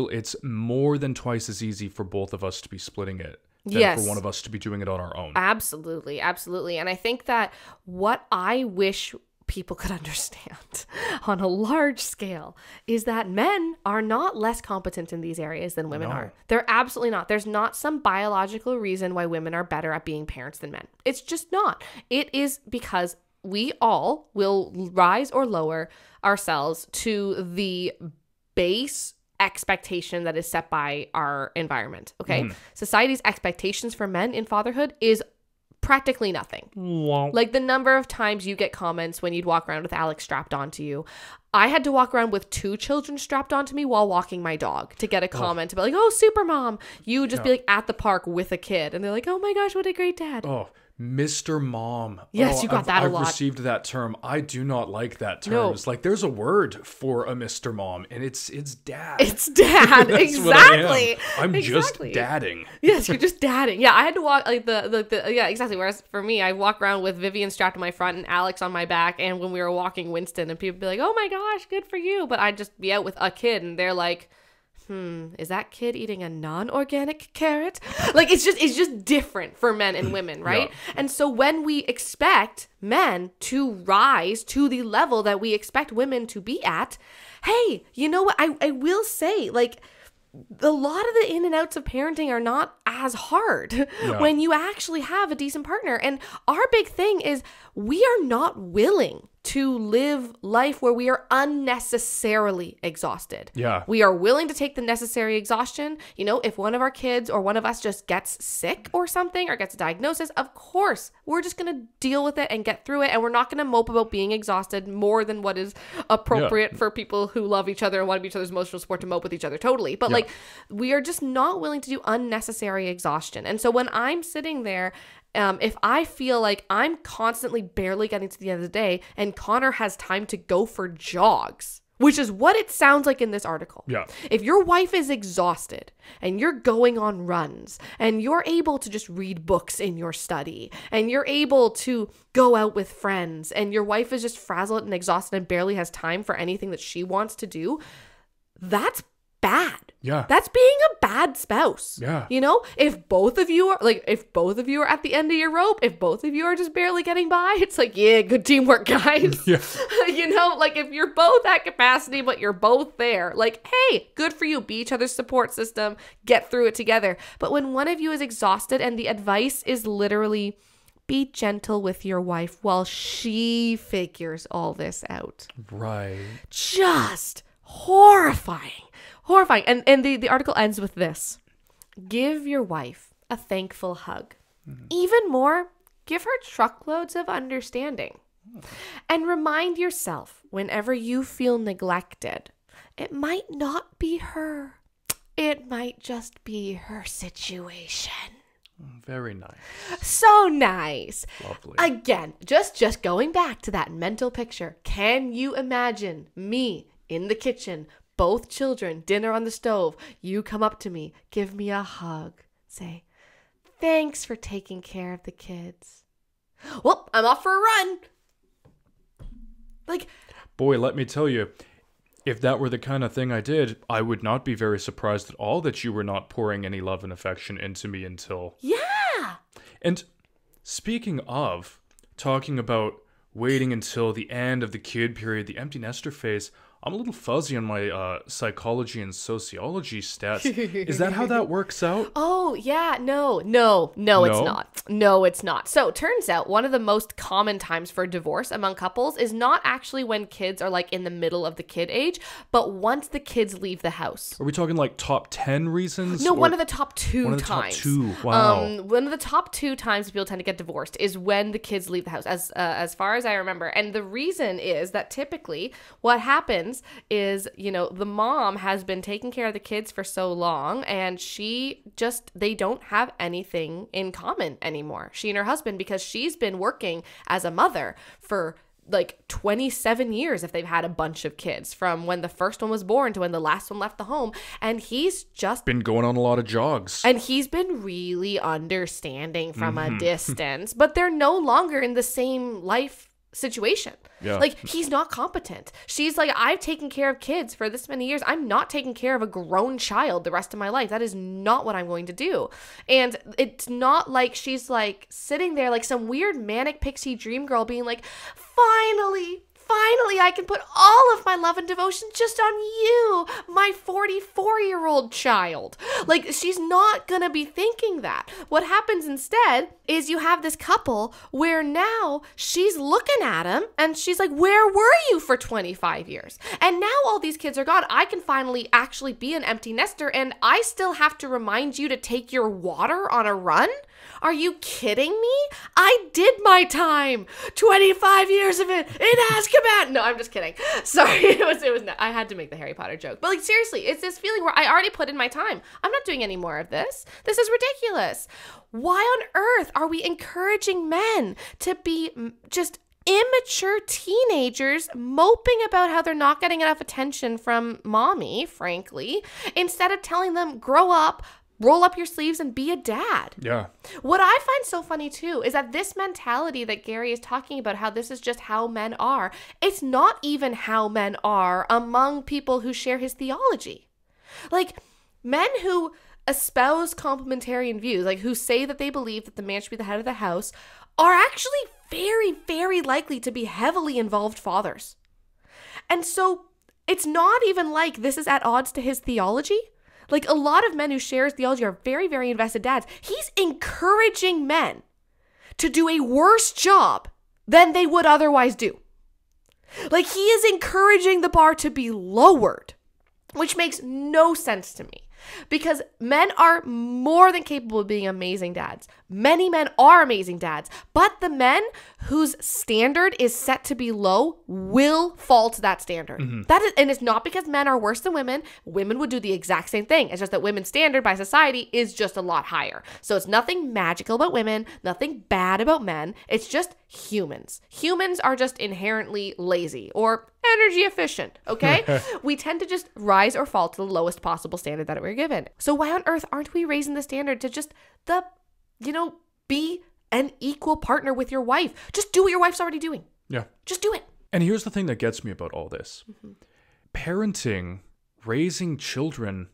it's more than twice as easy for both of us to be splitting it than for one of us to be doing it on our own. Absolutely. And I think that what I wish people could understand on a large scale is that men are not less competent in these areas than women are. They're absolutely not. There's not some biological reason why women are better at being parents than men. It's just not. It is because we all will rise or lower ourselves to the base expectation that is set by our environment. Okay. Society's expectations for men in fatherhood is practically nothing. The number of times you get comments when you'd walk around with Alex strapped onto you. I had to walk around with 2 children strapped onto me while walking my dog to get a comment about oh, super mom. You would just be at the park with a kid and they're like, oh my gosh, what a great dad. Oh, Mr. Mom. Yes, you got that a lot. I've received that term. I do not like that term. No. It's there's a word for a Mr. Mom, and it's dad. It's dad. Exactly. I'm just dadding. Yes, you're just dadding. Yeah, I had to walk yeah, exactly. Whereas for me, I walk around with Vivian strapped to my front and Alex on my back, and when we were walking Winston, and people would be like, "Oh my gosh, good for you," but I'd just be out with a kid, and they're like, is that kid eating a non-organic carrot? It's just different for men and women, right? Yeah. And so when we expect men to rise to the level that we expect women to be at, hey, you know what? I will say, a lot of the in and outs of parenting are not as hard when you actually have a decent partner. And our big thing is we are not willing to live life where we are unnecessarily exhausted. Yeah. We are willing to take the necessary exhaustion. You know, if one of our kids or one of us just gets sick or something or gets a diagnosis, of course, we're just going to deal with it and get through it. And we're not going to mope about being exhausted more than what is appropriate for people who love each other and want to be each other's emotional support to mope with each other. Totally. But like, we are just not willing to do unnecessary exhaustion. And so when I'm sitting there, if I feel like I'm constantly barely getting to the end of the day and Connor has time to go for jogs, which is what it sounds like in this article. Yeah. If your wife is exhausted and you're going on runs and you're able to just read books in your study and you're able to go out with friends and your wife is just frazzled and exhausted and barely has time for anything that she wants to do, that's bad. Yeah. That's being a bad spouse. Yeah. You know, if both of you are at the end of your rope, if both of you are just barely getting by, it's like, yeah, good teamwork, guys. Yeah. You know, like if you're both at capacity, but you're both there, like, hey, good for you. Be each other's support system. Get through it together. But when one of you is exhausted and the advice is literally be gentle with your wife while she figures all this out. Right. Just horrifying. And the article ends with this. Give your wife a thankful hug. Even more, give her truckloads of understanding. And remind yourself whenever you feel neglected, it might not be her. It might just be her situation. Very nice. So nice. Lovely. Again, just going back to that mental picture. Can you imagine me in the kitchen, both children, dinner on the stove, you come up to me, give me a hug, say, thanks for taking care of the kids. Well, I'm off for a run. Like, boy, let me tell you, if that were the kind of thing I did, I would not be very surprised at all that you were not pouring any love and affection into me until... Yeah. And speaking of talking about waiting until the end of the kid period, the empty nester phase, I'm a little fuzzy on my psychology and sociology stats. Is that how that works out? Oh, yeah. No, it's not. No, it's not. So turns out one of the most common times for divorce among couples is not actually when kids are like in the middle of the kid age, but once the kids leave the house. Are we talking like top 10 reasons? No, one of the top two times. Wow. One of the top 2 times people tend to get divorced is when the kids leave the house, as far as I remember. And the reason is that typically what happens is, you know, the mom has been taking care of the kids for so long and they don't have anything in common anymore. She and her husband, because she's been working as a mother for like 27 years if they've had a bunch of kids, from when the first one was born to when the last one left the home. And he's just been going on a lot of jogs. And he's been really understanding from a distance, but they're no longer in the same life situation. Yeah. Like, he's not competent. She's like, I've taken care of kids for this many years. I'm not taking care of a grown child the rest of my life. That is not what I'm going to do. And it's not like she's like sitting there like some weird manic pixie dream girl being like, finally I can put all of my love and devotion just on you, my 44-year-old child. Like, she's not going to be thinking that. What happens instead is you have this couple where now she's looking at him and she's like, where were you for 25 years? And now all these kids are gone. I can finally actually be an empty nester, and I still have to remind you to take your water on a run? Are you kidding me? I did my time. 25 years of it in Azkaban. No, I'm just kidding. Sorry, it was. I had to make the Harry Potter joke. But like, seriously, it's this feeling where I already put in my time. I'm not doing any more of this. This is ridiculous. Why on earth are we encouraging men to be just immature teenagers moping about how they're not getting enough attention from mommy, frankly, instead of telling them, grow up, roll up your sleeves and be a dad? Yeah. What I find so funny too is that this mentality that Gary is talking about, how this is just how men are, it's not even how men are among people who share his theology. Like, men who espouse complementarian views, like who say that they believe that the man should be the head of the house, are actually very, very likely to be heavily involved fathers. And so it's not even like this is at odds to his theology. Like, a lot of men who share his theology are very, very invested dads. He's encouraging men to do a worse job than they would otherwise do. Like, he is encouraging the bar to be lowered, which makes no sense to me. Because men are more than capable of being amazing dads. Many men are amazing dads, but the men whose standard is set to be low will fall to that standard. That is, and it's not because men are worse than women. Women would do the exact same thing. It's just that women's standard by society is just a lot higher. So it's nothing magical about women, nothing bad about men. It's just humans. Humans are just inherently lazy or energy efficient, okay? We tend to just rise or fall to the lowest possible standard that we're given. So why on earth aren't we raising the standard to just be an equal partner with your wife? Just do what your wife's already doing. Yeah. Just do it. And here's the thing that gets me about all this. Parenting, raising children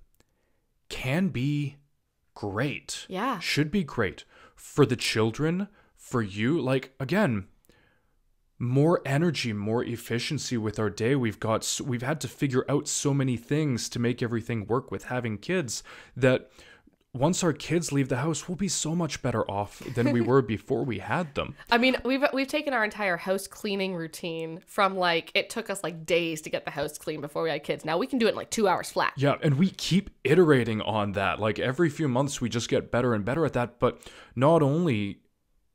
can be great. Yeah. Should be great. For the children, for you, like, again, more energy, more efficiency with our day. We've had to figure out so many things to make everything work with having kids that once our kids leave the house, we'll be so much better off than we were before we had them. I mean, we've taken our entire house cleaning routine from it took us days to get the house clean before we had kids. Now we can do it in 2 hours flat. Yeah, and we keep iterating on that. Like every few months we just get better and better at that. But not only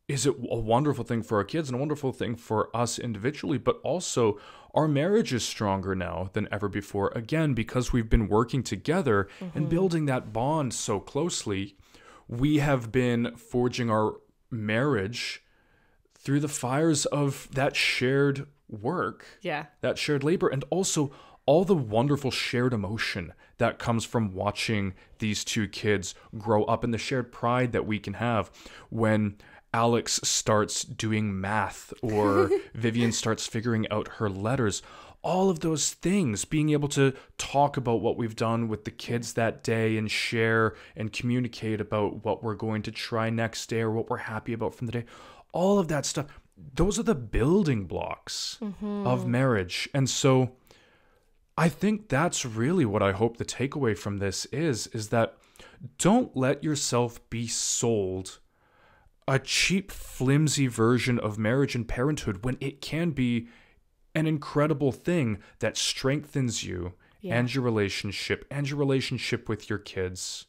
is it a wonderful thing for our kids and a wonderful thing for us individually, but also our marriage is stronger now than ever before. Again, because we've been working together and building that bond so closely, we have been forging our marriage through the fires of that shared work, that shared labor, and also all the wonderful shared emotion that comes from watching these two kids grow up and the shared pride that we can have when Alex starts doing math or Vivian starts figuring out her letters. All of those things, being able to talk about what we've done with the kids that day and share and communicate about what we're going to try next day or what we're happy about from the day. All of that stuff, those are the building blocks of marriage. And so I think that's really what I hope the takeaway from this is that don't let yourself be sold a cheap, flimsy version of marriage and parenthood when it can be an incredible thing that strengthens you and your relationship with your kids.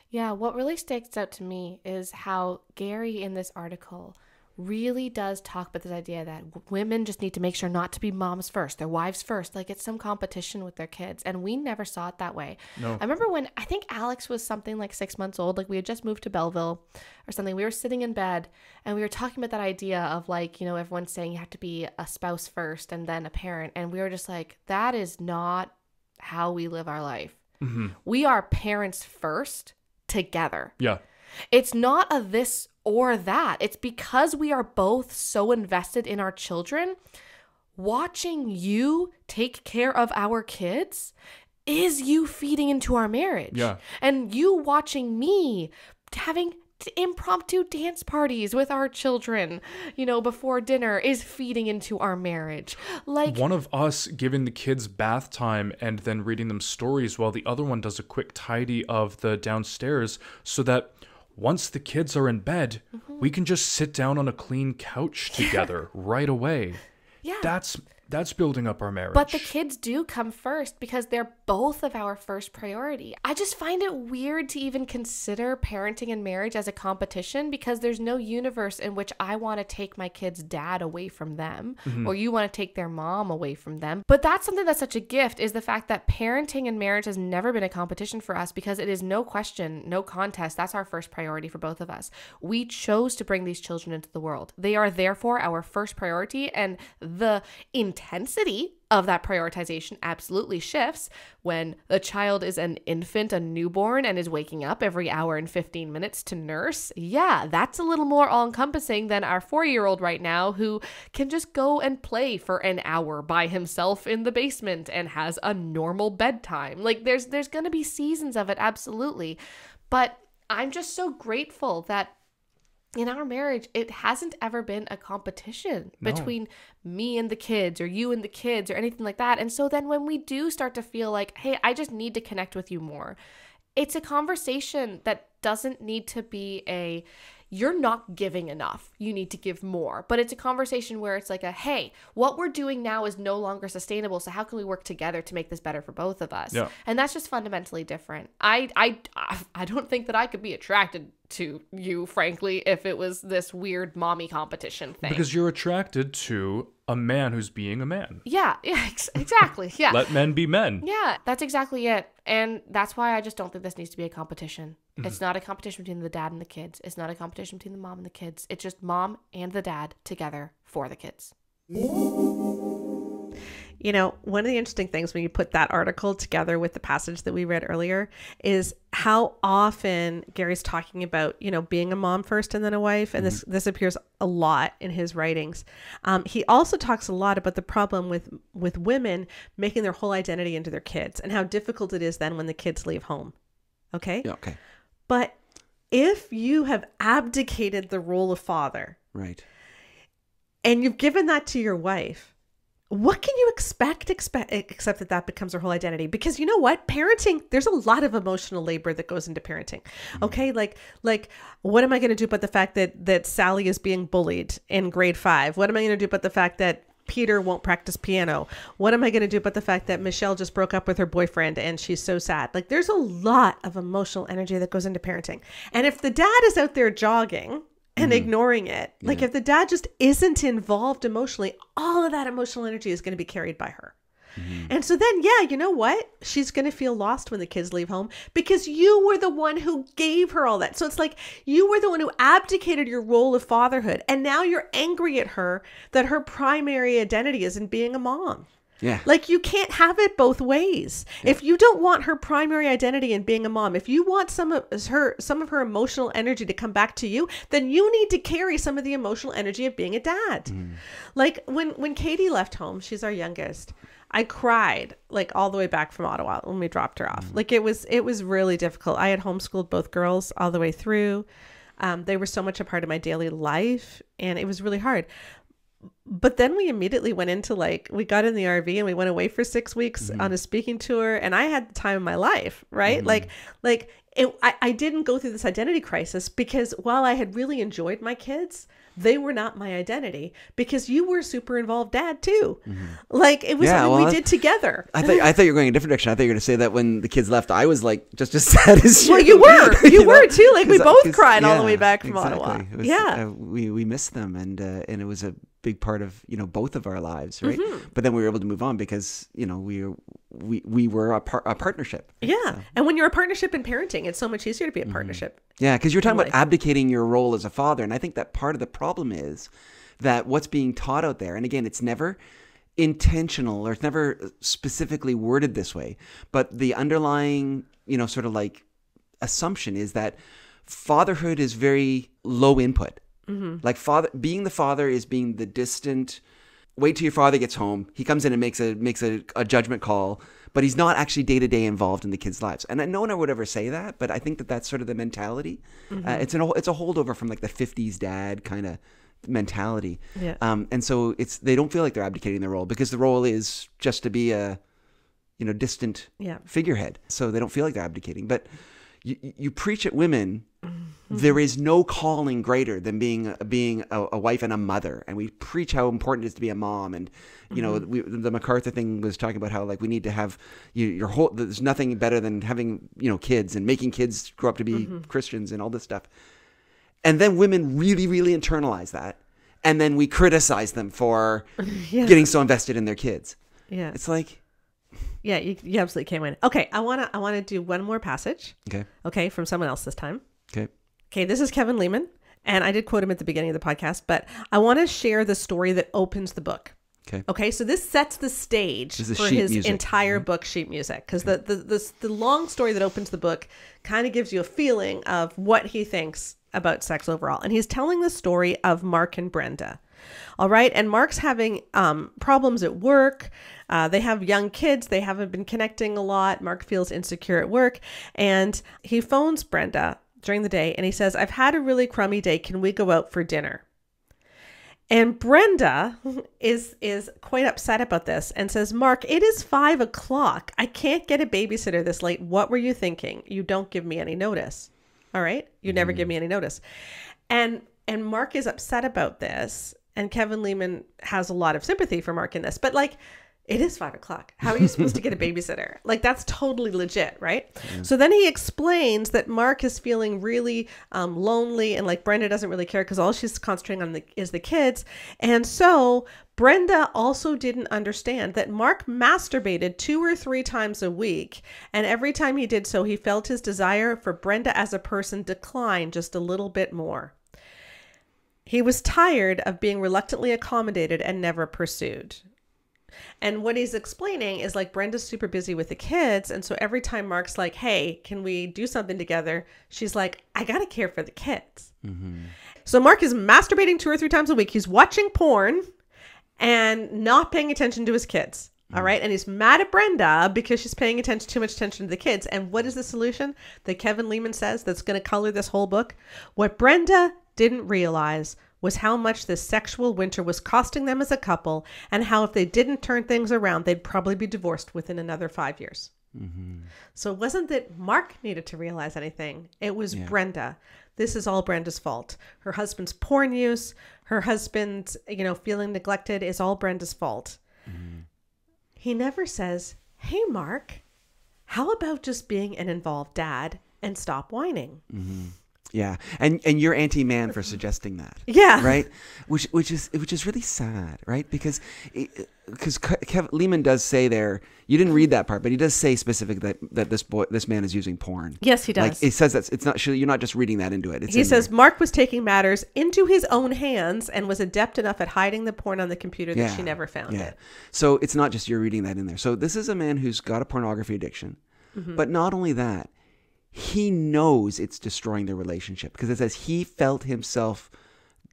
Yeah, what really sticks out to me is how Gary in this article really does talk about this idea that women just need to make sure not to be moms first, their wives first, like it's some competition with their kids. And we never saw it that way. No. I remember when I think Alex was something like 6 months old, like we had just moved to Belleville or something. We were sitting in bed and we were talking about that idea of everyone's saying you have to be a spouse first and then a parent. And we were just like, that is not how we live our life. We are parents first together. Yeah. It's not a this or that. It's because we are both so invested in our children. Watching you take care of our kids is you feeding into our marriage. Yeah. And you watching me having impromptu dance parties with our children, before dinner is feeding into our marriage. Like one of us giving the kids bath time and then reading them stories while the other one does a quick tidy of the downstairs so that once the kids are in bed, we can just sit down on a clean couch together right away. Yeah. That's building up our marriage. But the kids do come first because they're both of our first priority. I just find it weird to even consider parenting and marriage as a competition because there's no universe in which I want to take my kid's dad away from them or you want to take their mom away from them. But that's something that's such a gift is the fact that parenting and marriage has never been a competition for us because it is no question, no contest. That's our first priority for both of us. We chose to bring these children into the world. They are therefore our first priority, and the intensity of that prioritization absolutely shifts when the child is an infant, a newborn, and is waking up every hour and 15 minutes to nurse. Yeah, that's a little more all-encompassing than our 4-year-old right now who can just go and play for an hour by himself in the basement and has a normal bedtime. Like there's going to be seasons of it, absolutely. But I'm just so grateful that in our marriage, it hasn't ever been a competition between me and the kids or you and the kids or anything like that. And so then when we do start to feel like, hey, I just need to connect with you more, it's a conversation that doesn't need to be you're not giving enough. You need to give more. But it's a conversation where it's like hey, what we're doing now is no longer sustainable. So how can we work together to make this better for both of us? Yeah. And that's just fundamentally different. I don't think that I could be attracted to you, frankly, if it was this weird mommy competition thing. Because you're attracted to a man who's being a man. Yeah, exactly. Yeah. Let men be men. Yeah, that's exactly it. And that's why I just don't think this needs to be a competition. It's not a competition between the dad and the kids. It's not a competition between the mom and the kids. It's just mom and the dad together for the kids. You know, one of the interesting things when you put that article together with the passage that we read earlier is how often Gary's talking about, you know, being a mom first and then a wife. And this appears a lot in his writings. He also talks a lot about the problem with women making their whole identity into their kids and how difficult it is then when the kids leave home. Okay? Yeah, okay. But if you have abdicated the role of father, Right. and you've given that to your wife, what can you expect except that becomes her whole identity? Because you know what? Parenting, there's a lot of emotional labor that goes into parenting. Okay. Like, what am I going to do about the fact that Sally is being bullied in grade 5? What am I going to do about the fact that Peter won't practice piano? What am I going to do about the fact that Michelle just broke up with her boyfriend and she's so sad? Like, there's a lot of emotional energy that goes into parenting. And if the dad is out there jogging and ignoring it, like if the dad just isn't involved emotionally, all of that emotional energy is going to be carried by her. And so then, yeah, you know what? She's going to feel lost when the kids leave home because you were the one who gave her all that. So it's like you were the one who abdicated your role of fatherhood. And now you're angry at her that her primary identity is in being a mom. Yeah. Like you can't have it both ways. Yeah. If you don't want her primary identity in being a mom, if you want some of her emotional energy to come back to you, then you need to carry some of the emotional energy of being a dad. Like when Katie left home, she's our youngest, I cried like all the way back from Ottawa when we dropped her off. Like it was really difficult. I had homeschooled both girls all the way through. They were so much a part of my daily life and it was really hard. But then we immediately went into we got in the RV and we went away for 6 weeks on a speaking tour and I had the time of my life, right? I didn't go through this identity crisis because while I had really enjoyed my kids, they were not my identity because you were super involved dad too. Like it was something we did together. I thought you were going a different direction. I thought you were going to say that when the kids left, I was like just as sad as you. Well, you were too. Like we both cried all the way back from Ottawa. We missed them and it was a big part of both of our lives, right? But then we were able to move on because we were a partnership. Yeah, so. And when you're a partnership in parenting, it's so much easier to be a partnership. Yeah, because you're talking about abdicating your role as a father, and I think that part of the problem is that what's being taught out there, and again, it's never intentional or it's never specifically worded this way, but the underlying sort of like assumption is that fatherhood is very low input. Like being the father is being the distant, wait till your father gets home. He comes in and makes a judgment call, but he's not actually day-to-day involved in the kids' lives. And no one would ever say that, but I think that that's sort of the mentality. It's a holdover from like the 50s dad kind of mentality. Yeah. And so they don't feel like they're abdicating their role because the role is just to be a distant figurehead. So they don't feel like they're abdicating. But you preach at women. There is no calling greater than being a wife and a mother, and we preach how important it is to be a mom. And the MacArthur thing was talking about how like we need to have your whole. There's nothing better than having kids and making kids grow up to be Christians and all this stuff. And then women really, really internalize that, and then we criticize them for getting so invested in their kids. Yeah, it's like. Yeah, you absolutely can't win. Okay, I wanna do one more passage. Okay, from someone else this time. Okay, this is Kevin Lehman, and I did quote him at the beginning of the podcast, but I want to share the story that opens the book. Okay, so this sets the stage for his entire book, Sheet Music, because the long story that opens the book kind of gives you a feeling of what he thinks about sex overall. And he's telling the story of Mark and Brenda. All right, and Mark's having problems at work. They have young kids. They haven't been connecting a lot. Mark feels insecure at work, and he phones Brenda during the day and he says, "I've had a really crummy day. Can we go out for dinner?" And Brenda is quite upset about this and says, "Mark, it is 5 o'clock. I can't get a babysitter this late. What were you thinking? You don't give me any notice. All right. You never give me any notice." And Mark is upset about this, and Kevin Lehman has a lot of sympathy for Mark in this, but like, it is 5:00. How are you supposed to get a babysitter? Like, that's totally legit, right? Yeah. So then he explains that Mark is feeling really lonely, and like Brenda doesn't really care because all she's concentrating on is the kids. And so Brenda also didn't understand that Mark masturbated 2 or 3 times a week. And every time he did so, he felt his desire for Brenda as a person decline just a little bit more. He was tired of being reluctantly accommodated and never pursued. And what he's explaining is like Brenda's super busy with the kids. And so every time Mark's like, hey, can we do something together? She's like, I got to care for the kids. Mm-hmm. So Mark is masturbating 2 or 3 times a week. He's watching porn and not paying attention to his kids. All right. And he's mad at Brenda because she's paying too much attention to the kids. And what is the solution that Kevin Lehman says that's going to color this whole book? What Brenda didn't realize was how much this sexual winter was costing them as a couple, and how if they didn't turn things around, they'd probably be divorced within another 5 years. Mm-hmm. So it wasn't that Mark needed to realize anything. It was Brenda. This is all Brenda's fault. Her husband's porn use, her husband, feeling neglected is all Brenda's fault. Mm-hmm. He never says, hey, Mark, how about just being an involved dad and stop whining? Mm-hmm. Yeah, and you're anti-man for suggesting that. Yeah, right. Which is really sad, right? Because Lehman does say there. You didn't read that part, but he does say specifically that this man is using porn. Yes, he does. Like it says that it's not. You're not just reading that into it. He says Mark was taking matters into his own hands and was adept enough at hiding the porn on the computer that she never found it. So it's not just you're reading that in there. So this is a man who's got a pornography addiction, but not only that. He knows it's destroying their relationship because it says he felt himself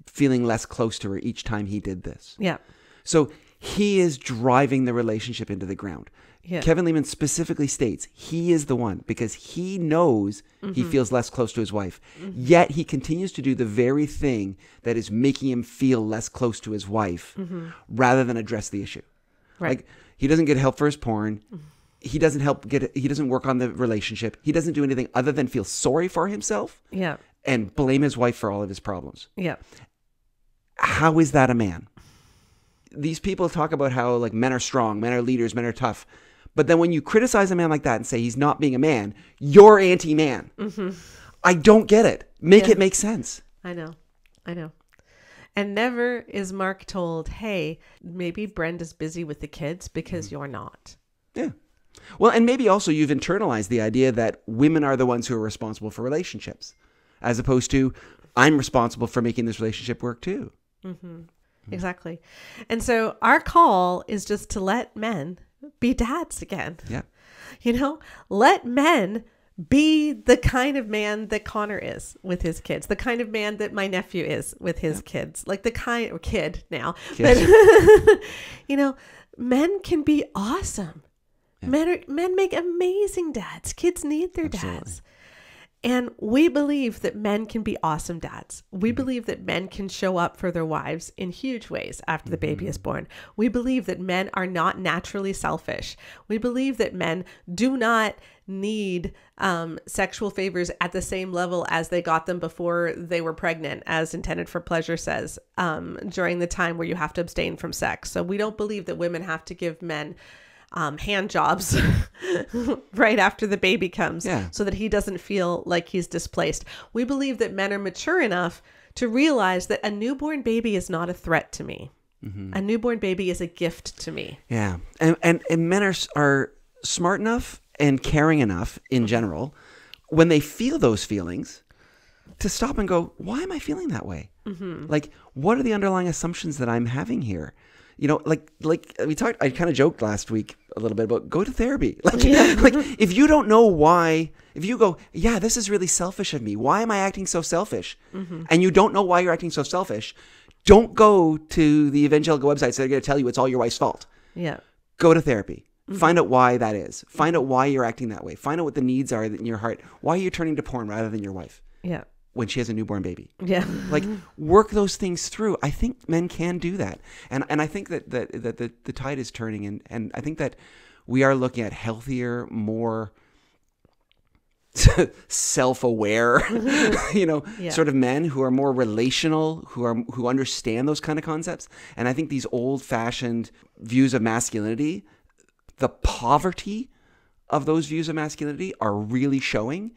feeling less close to her each time he did this. Yeah. So he is driving the relationship into the ground. Yeah. Kevin Lehman specifically states he is the one because he knows he feels less close to his wife. Yet he continues to do the very thing that is making him feel less close to his wife rather than address the issue. Right. Like he doesn't get help for his porn. He doesn't he doesn't work on the relationship. He doesn't do anything other than feel sorry for himself and blame his wife for all of his problems. Yeah. How is that a man? These people talk about how like men are strong, men are leaders, men are tough. But then when you criticize a man like that and say he's not being a man, you're anti-man. Mm-hmm. I don't get it. Make it make sense. I know. And never is Mark told, hey, maybe Brenda's busy with the kids because you're not. Yeah. Well, and maybe also you've internalized the idea that women are the ones who are responsible for relationships, as opposed to I'm responsible for making this relationship work too. Mm-hmm. Exactly. And so our call is just to let men be dads again. Yeah. Let men be the kind of man that Connor is with his kids, the kind of man that my nephew is with his kids, like the kind of kid now. Kid. But, men can be awesome. Yeah. Men make amazing dads. Kids need their dads. And we believe that men can be awesome dads. We believe that men can show up for their wives in huge ways after the baby is born. We believe that men are not naturally selfish. We believe that men do not need sexual favors at the same level as they got them before they were pregnant, as Intended for Pleasure says, during the time where you have to abstain from sex. So we don't believe that women have to give men hand jobs right after the baby comes so that he doesn't feel like he's displaced. We believe that men are mature enough to realize that a newborn baby is not a threat to me. Mm-hmm. A newborn baby is a gift to me. Yeah. And men are smart enough and caring enough in general when they feel those feelings to stop and go, why am I feeling that way? Mm-hmm. Like, what are the underlying assumptions that I'm having here? Like we talked, I kind of joked last week a little bit about go to therapy. Like if you don't know why, if you go, yeah, this is really selfish of me. Why am I acting so selfish? Mm-hmm. And you don't know why you're acting so selfish. Don't go to the Evangelical website. So they're going to tell you it's all your wife's fault. Yeah. Go to therapy. Mm-hmm. Find out why that is. Find out why you're acting that way. Find out what the needs are in your heart. Why are you turning to porn rather than your wife? Yeah. When she has a newborn baby. Yeah. Like work those things through. I think men can do that. And I think that the tide is turning, and I think that we are looking at healthier, more self-aware, Yeah. sort of men who are more relational, who understand those kind of concepts. And I think these old-fashioned views of masculinity, the poverty of those views of masculinity are really showing,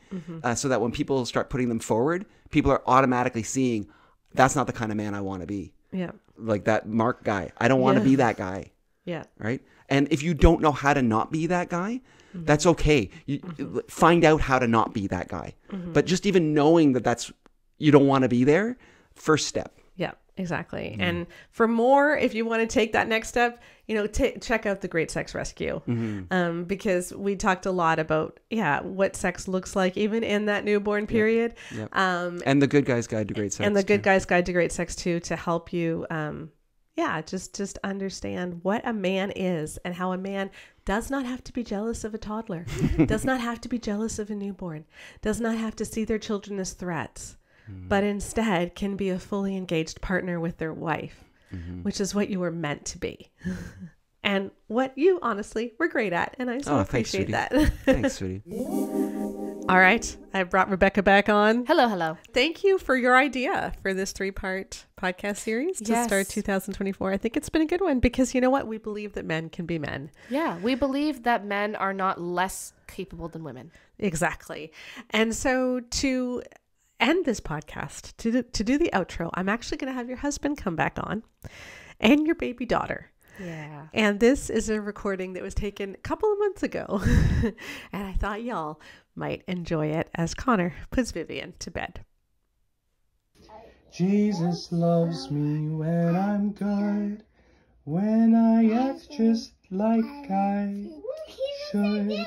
so that when people start putting them forward, people are automatically seeing that's not the kind of man I want to be. Yeah. Like that Mark guy. I don't want to be that guy. Yeah. Right. And if you don't know how to not be that guy, that's okay. You find out how to not be that guy. But just even knowing that you don't want to be there, first step. Yeah, exactly. And for more, if you want to take that next step, check out the Great Sex Rescue, because we talked a lot about, what sex looks like even in that newborn period. Yep. And the Good Guy's Guide to Great Sex. And the Good Guy's Guide to Great Sex too, to help you, just understand what a man is and how a man does not have to be jealous of a toddler, does not have to be jealous of a newborn, does not have to see their children as threats, but instead can be a fully engaged partner with their wife, which is what you were meant to be. And what you honestly were great at. And I so appreciate that. Thanks, sweetie. All right. I brought Rebecca back on. Hello. Thank you for your idea for this 3-part podcast series to start 2024. I think it's been a good one because you know what? We believe that men can be men. Yeah, we believe that men are not less capable than women. Exactly. And so to end this podcast, to do the outro, I'm actually going to have your husband come back on and your baby daughter. Yeah. And this is a recording that was taken a couple of months ago. And I thought y'all might enjoy it as Connor puts Vivian to bed. Jesus loves me when I'm good, when I act just like I should,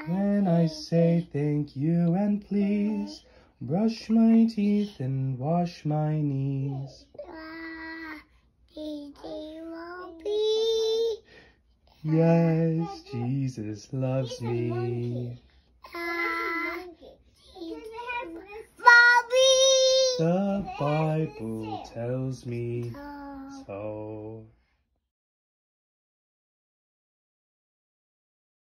when I say thank you and please, brush my teeth and wash my knees. Yes, Jesus loves me. The Bible tells me so.